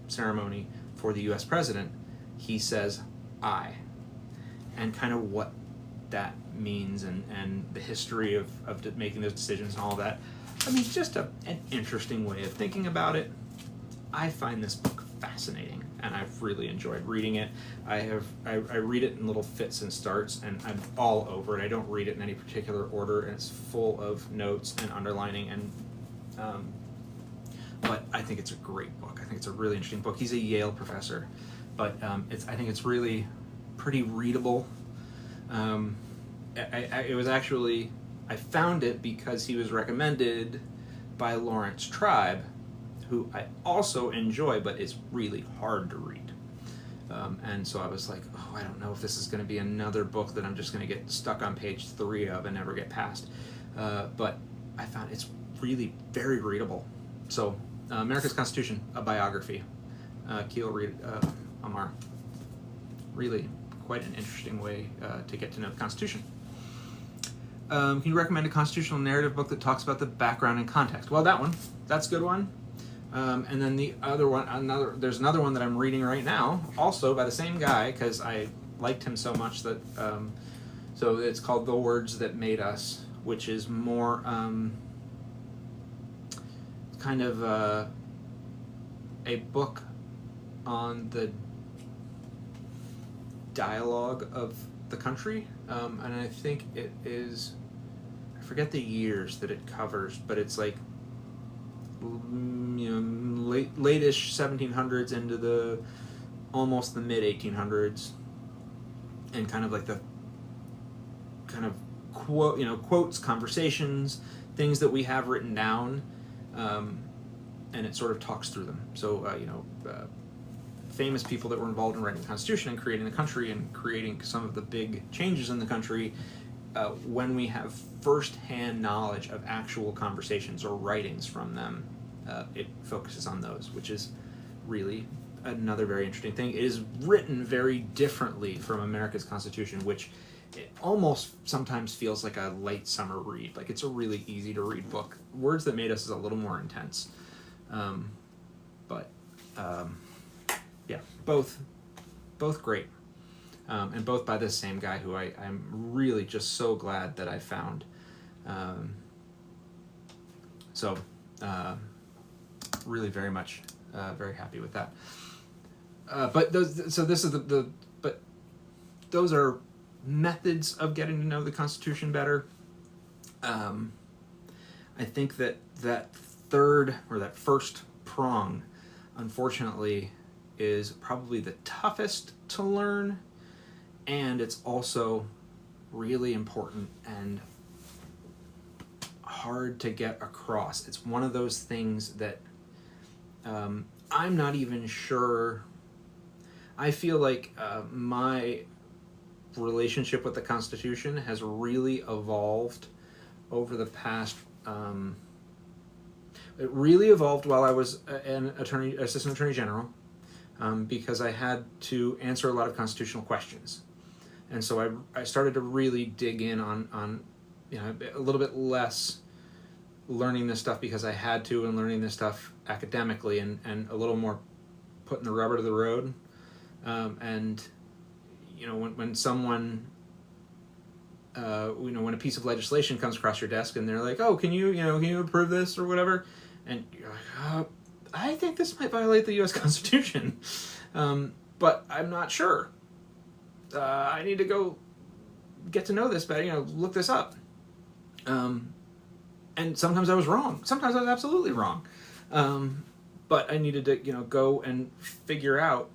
ceremony for the US president, he says I. And kind of what that means and the history of making those decisions and all that. I mean, just an interesting way of thinking about it. I find this book fascinating, and I've really enjoyed reading it. I read it in little fits and starts, and I'm all over it. I don't read it in any particular order, and it's full of notes and underlining, and but I think it's a great book. I think it's a really interesting book. He's a Yale professor, but I think it's really pretty readable. It was actually, I found it because he was recommended by Lawrence Tribe, who I also enjoy, but is really hard to read. And so I was like, oh, I don't know if this is going to be another book that I'm just going to get stuck on page 3 of and never get past. But I found it's really very readable. So, America's Constitution, a biography. Akil Reed-Amar. Really quite an interesting way to get to know the Constitution. Can you recommend a constitutional narrative book that talks about the background and context? Well, that's a good one. And then the other one, there's another one that I'm reading right now, also by the same guy, because I liked him so much that, so it's called The Words That Made Us, which is more kind of a book on the dialogue of the country, and I think it is, I forget the years that it covers, but it's like, you know, late-ish 1700s into the almost the mid 1800s, and kind of like the kind of quotes, conversations, things that we have written down, and it sort of talks through them. So famous people that were involved in writing the Constitution and creating the country and creating some of the big changes in the country. When we have first-hand knowledge of actual conversations or writings from them, it focuses on those, which is really another very interesting thing. It is written very differently from America's Constitution, which it almost sometimes feels like a late summer read. Like, it's a really easy to read book. Words That Made Us is a little more intense. Yeah, both great. And both by this same guy who I'm really just so glad that I found. Really very much very happy with that. But those are methods of getting to know the Constitution better. I think that third or that first prong, unfortunately, is probably the toughest to learn, and it's also really important and hard to get across. It's one of those things that I'm not even sure. I feel like my relationship with the Constitution has really evolved over the past. It really evolved while I was an assistant attorney general, because I had to answer a lot of constitutional questions, and so I started to really dig in on a little bit less learning this stuff because I had to, and learning this stuff academically, and a little more putting the rubber to the road. And when someone when a piece of legislation comes across your desk and they're like, oh, can you approve this or whatever, and you're like, I think this might violate the U.S. Constitution, but I'm not sure. I need to go get to know this better, look this up. And sometimes I was wrong. Sometimes I was absolutely wrong. But I needed to, go and figure out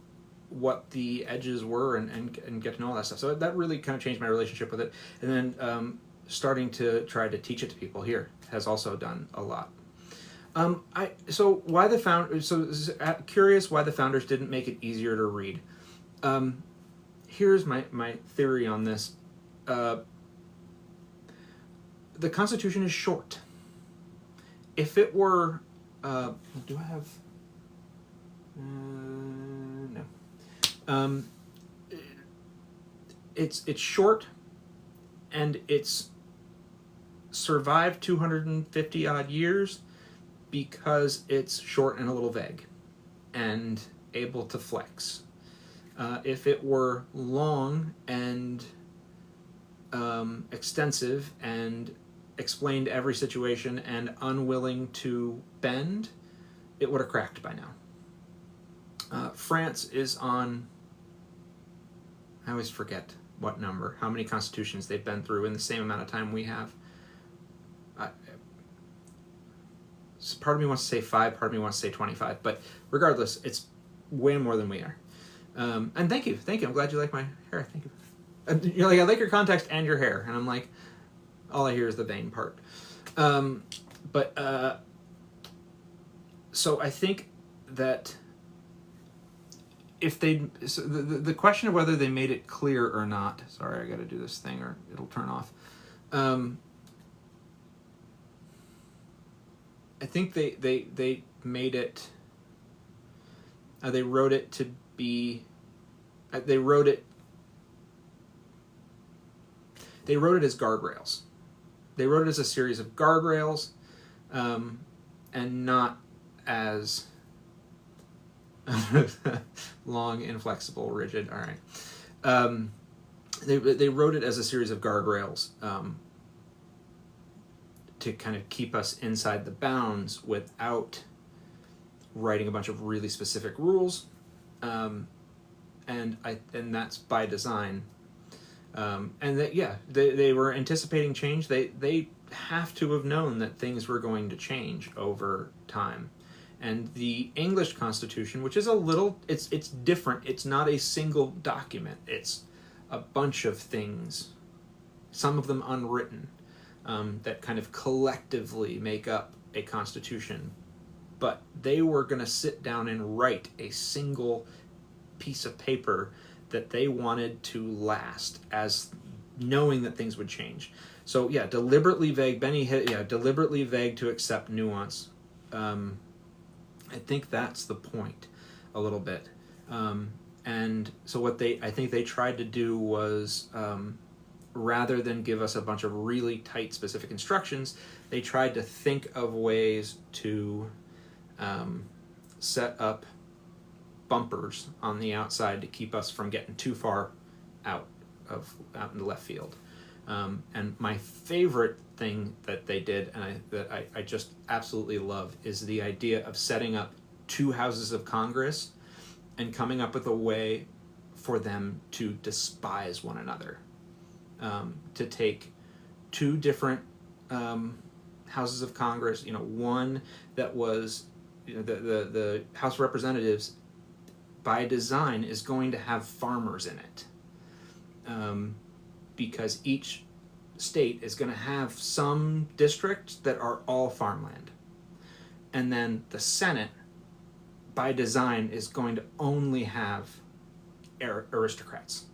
what the edges were and get to know all that stuff. So that really kind of changed my relationship with it. And then starting to try to teach it to people here has also done a lot. Curious why the founders didn't make it easier to read. Here's my theory on this. The Constitution is short. If it were, do I have? No. It's short, and it's survived 250 odd years because it's short and a little vague, and able to flex. If it were long and extensive and explained every situation and unwilling to bend, it would have cracked by now. France is on, I always forget what number, how many constitutions they've been through in the same amount of time we have. Part of me wants to say 5, part of me wants to say 25, but regardless, it's way more than we are. And thank you. I'm glad you like my hair. Thank you. You're like, I like your context and your hair, and I'm like, all I hear is the vain part. So I think that if the question of whether they made it clear or not, sorry, I got to do this thing or it'll turn off. I think they made it, they wrote it to be, they wrote it as guardrails. They wrote it as a series of guardrails, and not as long, inflexible, rigid. All right. They wrote it as a series of guardrails to kind of keep us inside the bounds without writing a bunch of really specific rules, and that's by design. And they were anticipating change. They have to have known that things were going to change over time. And the English Constitution, which is it's different. It's not a single document. It's a bunch of things, some of them unwritten, that kind of collectively make up a constitution. But they were going to sit down and write a single piece of paper that they wanted to last, as knowing that things would change. So yeah, deliberately vague. Benny hit, deliberately vague to accept nuance. I think that's the point, a little bit. And so what I think they tried to do was, rather than give us a bunch of really tight, specific instructions, they tried to think of ways to set up bumpers on the outside to keep us from getting too far out in the left field. And my favorite thing that they did, and I just absolutely love, is the idea of setting up two houses of Congress and coming up with a way for them to despise one another. To take two different houses of Congress, one that was, the House of Representatives by design is going to have farmers in it. because each state is going to have some districts that are all farmland. And then the Senate, by design, is going to only have aristocrats.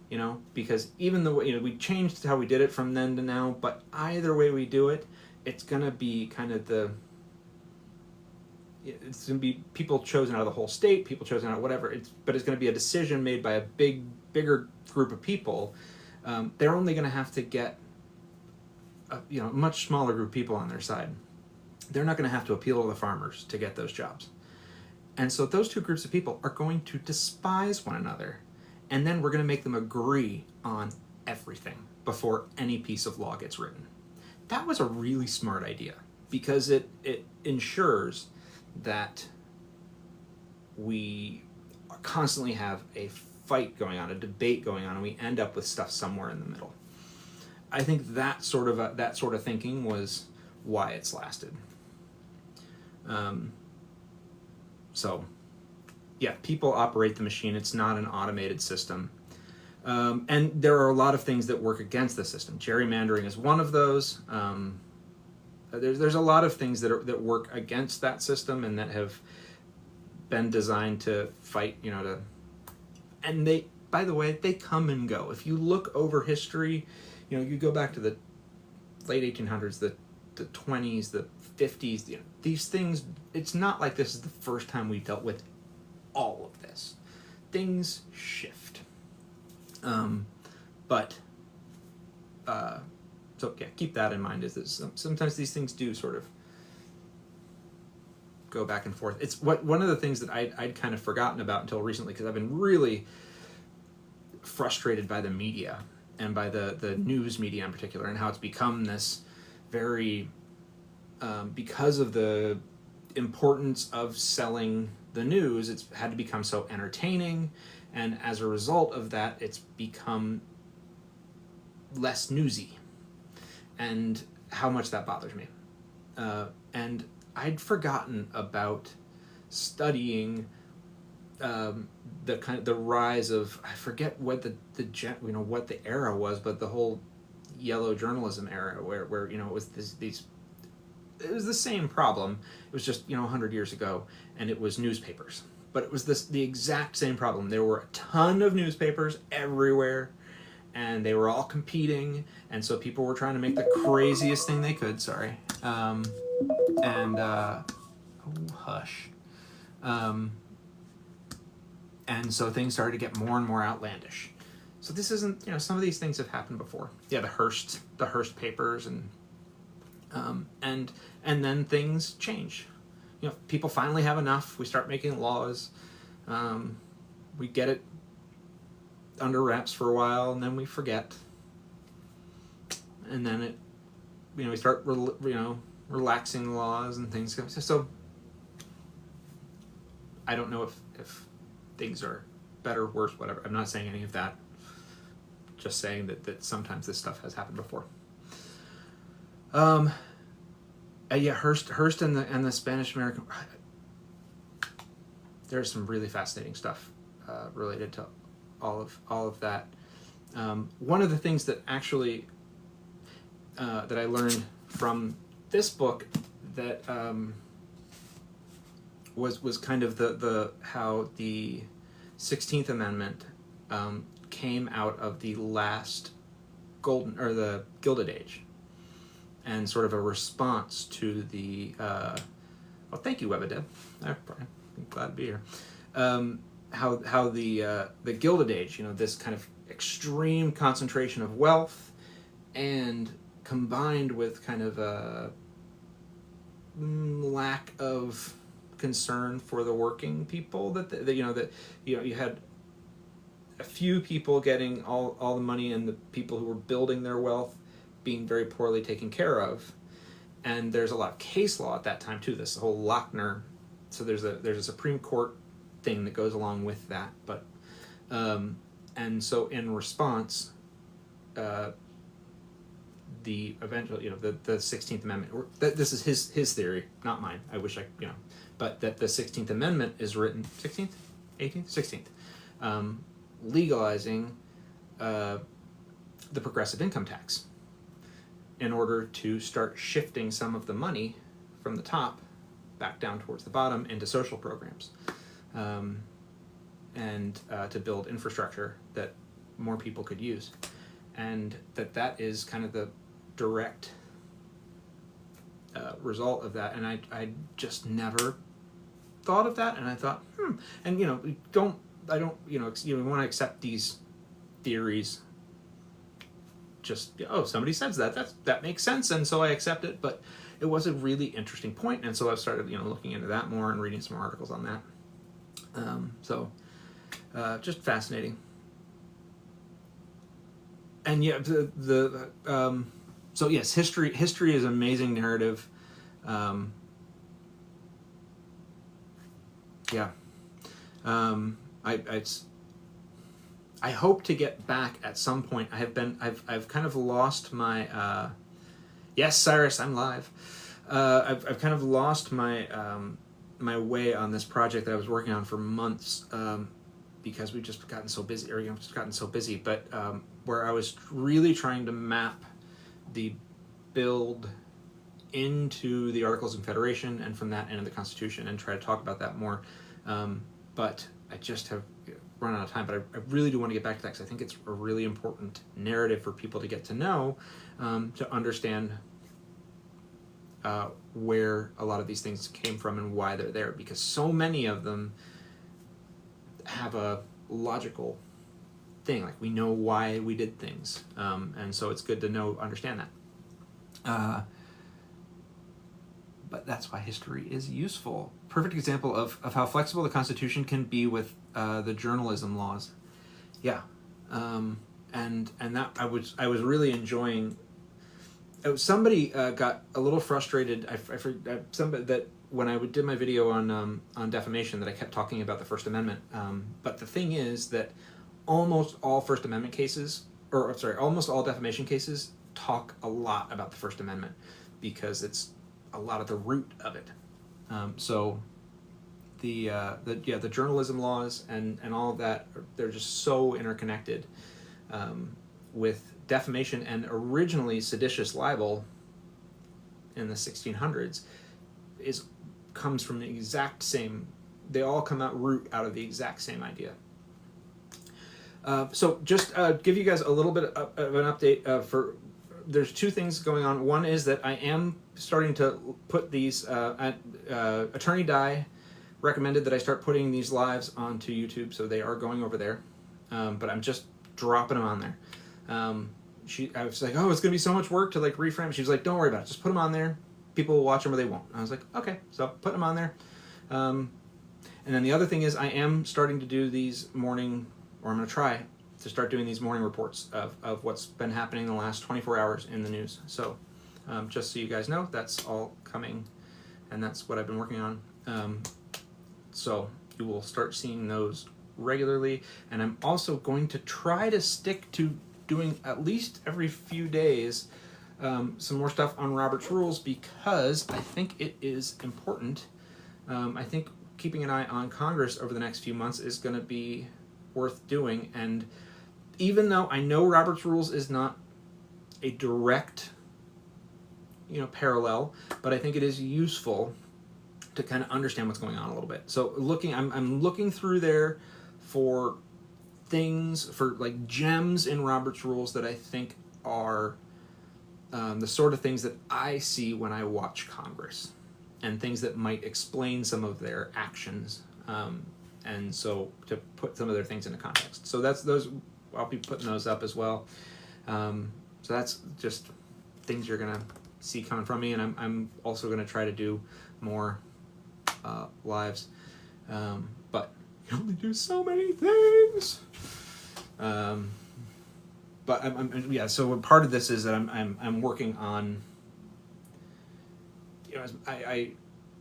You know, because even though, you know, we changed how we did it from then to now, but either way we do it, it's going to be kind of it's going to be people chosen out of the whole state, people chosen out of whatever, but it's going to be a decision made by a bigger group of people. They're only going to have to get a much smaller group of people on their side. They're not going to have to appeal to the farmers to get those jobs. And so those two groups of people are going to despise one another, and then we're going to make them agree on everything before any piece of law gets written. That was a really smart idea, because it ensures that we constantly have a fight going on, a debate going on, and we end up with stuff somewhere in the middle. I think that sort of thinking was why it's lasted. So, yeah, people operate the machine. It's not an automated system. And there are a lot of things that work against the system. Gerrymandering is one of those. There's a lot of things that work against that system and that have been designed to fight, and they, by the way, they come and go. If you look over history, you go back to the late 1800s, the 20s, the 50s, these things, it's not like this is the first time we've dealt with all of this. Things shift. So yeah, keep that in mind, is that sometimes these things do sort of go back and forth. It's one of the things that I'd kind of forgotten about until recently, because I've been really frustrated by the media and by the news media in particular, and how it's become this very, because of the importance of selling the news, it's had to become so entertaining, and as a result of that, it's become less newsy, and how much that bothers me. And I'd forgotten about studying the rise of, I forget what what the era was, but the whole yellow journalism era, where it was it was the same problem. It was just 100 years ago, and it was newspapers. But it was the exact same problem. There were a ton of newspapers everywhere, and they were all competing, and so people were trying to make the craziest thing they could. Sorry. Hush. And so things started to get more and more outlandish. So this isn't, some of these things have happened before. Yeah, the Hearst papers, and then things change. People finally have enough. We start making laws. We get it under wraps for a while, and then we forget. And then we start, relaxing the laws and things. So I don't know if things are better, worse, whatever. I'm not saying any of that. Just saying that sometimes this stuff has happened before. Yeah, Hearst and the Spanish American. There's some really fascinating stuff related to all of that. One of the things that actually that I learned from this book that was kind of the how the 16th Amendment came out of the last the Gilded Age, and sort of a response to the well, thank you, Webadeb. I'm glad to be here. How the Gilded Age, this kind of extreme concentration of wealth, and combined with kind of a lack of concern for the working people, that you had a few people getting all the money, and the people who were building their wealth being very poorly taken care of. And there's a lot of case law at that time too, this whole Lochner. So there's a Supreme Court thing that goes along with that, but and so in response, the eventual, the 16th Amendment, this is his theory, not mine. I wish but that the 16th Amendment is written, 16th, 18th, 16th, legalizing the progressive income tax in order to start shifting some of the money from the top back down towards the bottom into social programs, and to build infrastructure that more people could use. And that is kind of the direct result of that. And I just never thought of that, and I thought, and I don't you want to accept these theories just, somebody says that makes sense, and so I accept it. But it was a really interesting point, and so I started looking into that more and reading some articles on that. Just fascinating. And yeah, so yes, history is an amazing narrative. I hope to get back at some point. I've kind of lost my yes, Cyrus, I'm live. I've kind of lost my my way on this project that I was working on for months, because we've just gotten so busy. But where I was really trying to map the build into the Articles of Confederation, and from that into the Constitution, and try to talk about that more. But I just have run out of time. But I really do want to get back to that, because I think it's a really important narrative for people to get to know, to understand where a lot of these things came from and why they're there, because so many of them have a logical thing. Like, we know why we did things, and so it's good to understand that. But that's why history is useful. Perfect example of how flexible the Constitution can be with the journalism laws. Yeah, and that I was really enjoying. Somebody got a little frustrated. I forgot somebody that when I did my video on defamation, that I kept talking about the First Amendment. But the thing is that almost all First Amendment cases, almost all defamation cases talk a lot about the First Amendment, because it's a lot of the root of it. So the journalism laws and all of that, they're just so interconnected with defamation, and originally seditious libel in the 1600s comes from the exact same. They all come out of the exact same idea. So just give you guys a little bit of an update for. There's two things going on. One is that I am starting to put these, Attorney Di recommended that I start putting these lives onto YouTube, so they are going over there. But I'm just dropping them on there. I was like, it's going to be so much work to reframe. She was like, don't worry about it. Just put them on there. People will watch them or they won't. I was like, okay. So put them on there. And then the other thing is I am starting to do these I'm going to try to start doing these morning reports of what's been happening in the last 24 hours in the news. So just so you guys know, that's all coming, and that's what I've been working on. So you will start seeing those regularly, and I'm also going to try to stick to doing at least every few days some more stuff on Robert's Rules, because I think it is important. I think keeping an eye on Congress over the next few months is going to be worth doing, and even though I know Robert's Rules is not a direct, parallel, but I think it is useful to kind of understand what's going on a little bit. So I'm looking through there for things, for gems in Robert's Rules that I think are the sort of things that I see when I watch Congress, and things that might explain some of their actions, and so to put some of their things into context. So that's those. I'll be putting those up as well. So that's just things you're gonna see coming from me, and I'm also gonna try to do more lives, but you can only do so many things. But so part of this is that I'm working on.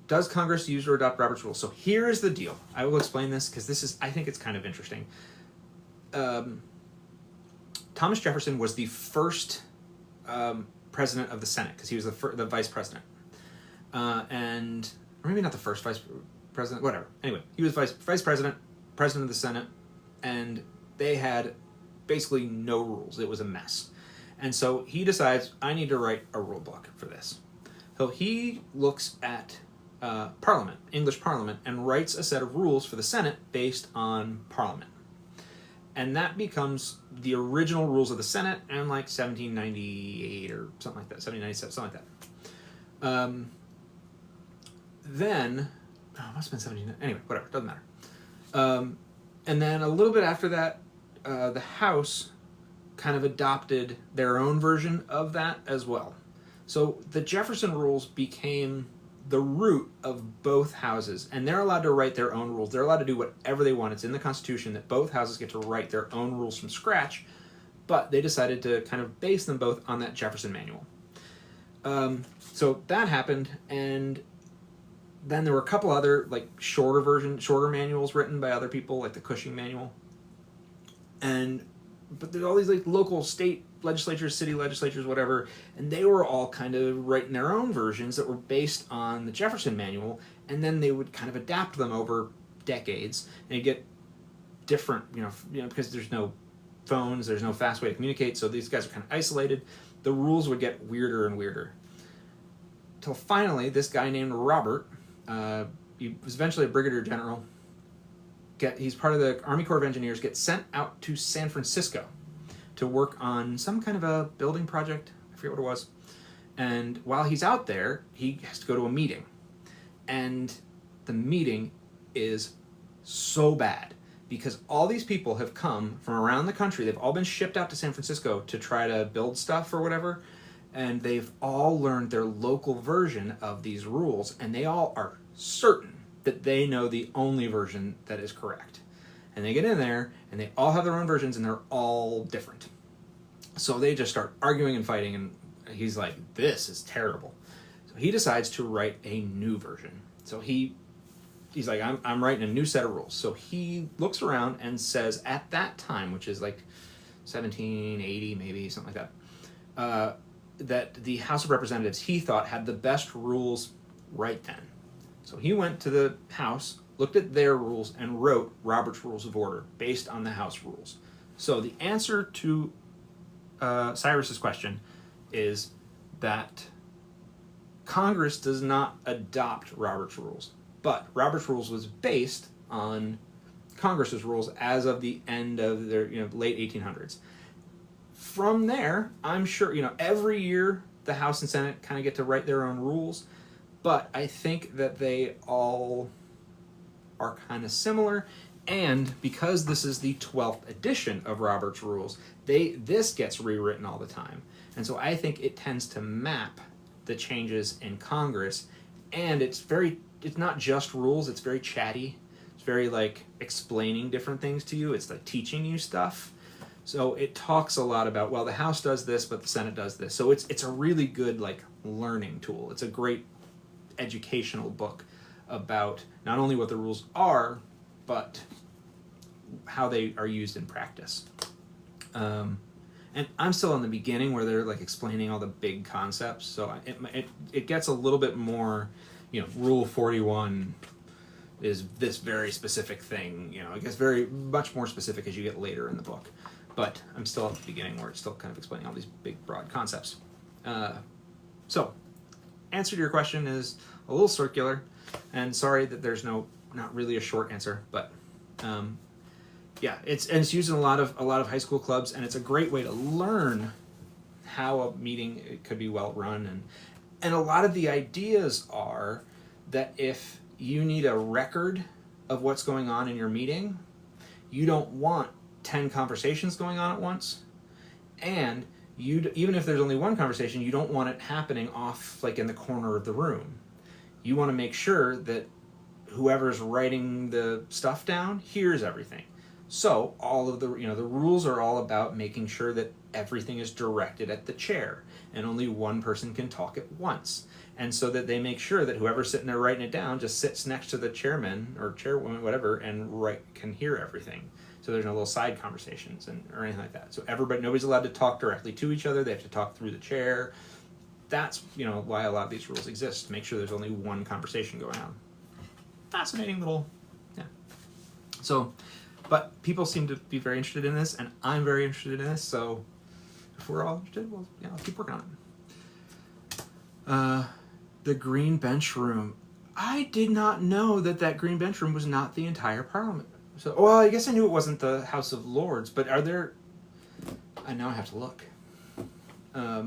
Does Congress use or adopt Robert's Rules? So here is the deal. I will explain this, because I think it's kind of interesting. Thomas Jefferson was the first president of the Senate, because he was the vice president, or maybe not the first vice president. Whatever. Anyway, he was vice president, president of the Senate, and they had basically no rules. It was a mess. And so he decides, I need to write a rule book for this. So he looks at Parliament, English Parliament, and writes a set of rules for the Senate based on Parliament. And that becomes the original rules of the Senate in like 1798 or something like that, 1797, something like that. Then, it must have been 17, anyway, whatever, doesn't matter. And then a little bit after that, the House kind of adopted their own version of that as well. So the Jefferson rules became the root of both houses, and they're allowed to write their own rules. They're allowed to do whatever they want. It's in the Constitution that both houses get to write their own rules from scratch, but they decided to kind of base them both on that Jefferson manual. So that happened, and then there were a couple other like shorter manuals written by other people, like the Cushing manual. But there's all these like local state legislatures, city legislatures, whatever, and they were all kind of writing their own versions that were based on the Jefferson manual, and then they would kind of adapt them over decades, and you get different, you know, because there's no phones, there's no fast way to communicate, so these guys are kind of isolated. The rules would get weirder and weirder. Till finally, this guy named Robert, he was eventually a brigadier general, he's part of the Army Corps of Engineers, gets sent out to San Francisco to work on some kind of a building project. I forget what it was. And while he's out there, he has to go to a meeting. And the meeting is so bad because all these people have come from around the country. They've all been shipped out to San Francisco to try to build stuff or whatever. And they've all learned their local version of these rules. And they all are certain that they know the only version that is correct. And they get in there, and they all have their own versions, and they're all different. So they just start arguing and fighting, and he's like, this is terrible. So he decides to write a new version. So he's like, I'm writing a new set of rules. So he looks around and says, at that time, which is like 1780 maybe, something like that, that the House of Representatives, he thought, had the best rules right then. So he went to the House, looked at their rules, and wrote Robert's Rules of Order based on the House rules. So the answer to Cyrus's question is that Congress does not adopt Robert's Rules, but Robert's Rules was based on Congress's rules as of the end of their late 1800s. From there, I'm sure every year the House and Senate kind of get to write their own rules. But I think that they all are kind of similar, and because this is the 12th edition of Robert's Rules, this gets rewritten all the time. And so I think it tends to map the changes in Congress, and it's not just rules, it's very chatty. It's very like explaining different things to you. It's like teaching you stuff. So it talks a lot about, well, the House does this, but the Senate does this. So it's a really good like learning tool. It's a great educational book about not only what the rules are, but how they are used in practice. And I'm still in the beginning where they're like explaining all the big concepts, so it gets a little bit more, Rule 41 is this very specific thing, it gets very much more specific as you get later in the book. But I'm still at the beginning where it's still kind of explaining all these big, broad concepts. So, answer to your question is a little circular, and sorry that there's not really a short answer, but yeah, it's used in a lot of high school clubs, and it's a great way to learn how a meeting could be well run, and a lot of the ideas are that if you need a record of what's going on in your meeting, you don't want 10 conversations going on at once, and even if there's only one conversation, you don't want it happening off like in the corner of the room. You want to make sure that whoever's writing the stuff down hears everything. So all of the the rules are all about making sure that everything is directed at the chair and only one person can talk at once. And so that they make sure that whoever's sitting there writing it down just sits next to the chairman or chairwoman, whatever, and can hear everything. So there's no little side conversations or anything like that. So nobody's allowed to talk directly to each other. They have to talk through the chair. That's why a lot of these rules exist, to make sure there's only one conversation going on. Fascinating little, yeah. So, but people seem to be very interested in this, and I'm very interested in this. So, if we're all interested, well, yeah, I'll keep working on it. The Green Bench Room. I did not know that Green Bench Room was not the entire Parliament. So, well, I guess I knew it wasn't the House of Lords, but are there... I now have to look. By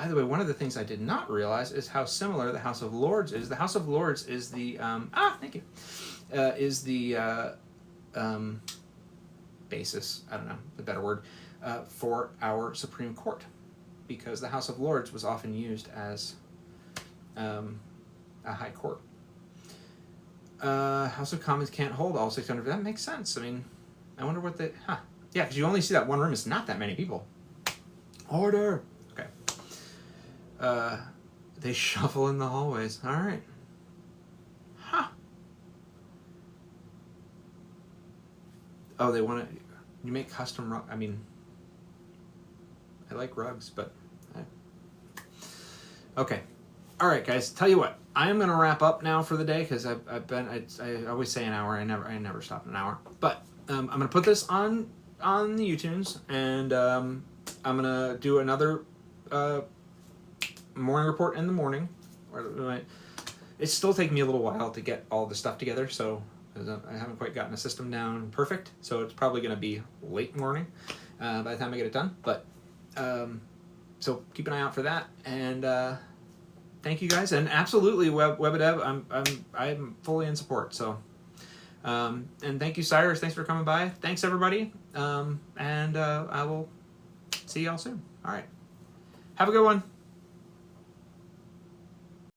the way, one of the things I did not realize is how similar the House of Lords is. The House of Lords is the... thank you. Is the basis, I don't know, the better word, for our Supreme Court. Because the House of Lords was often used as a high court. House of Commons can't hold all 600. That makes sense. I mean, I wonder what they... Huh. Yeah, because you only see that one room. It's not that many people. Order! Okay. They shuffle in the hallways. All right. Huh. Oh, they want to... You make custom rug... I mean... I like rugs, but... Okay. All right, guys. Tell you what. I am going to wrap up now for the day because I always say an hour. I never stop an hour. But I'm going to put this on the YouTunes, and I'm going to do another morning report in the morning. It's still taking me a little while to get all the stuff together, so I haven't quite gotten a system down perfect. So it's probably going to be late morning by the time I get it done. But so keep an eye out for that, and thank you guys, and absolutely Webadev, I'm fully in support. So and thank you, Cyrus. Thanks for coming by. Thanks everybody, and I will see y'all soon. All right, have a good one.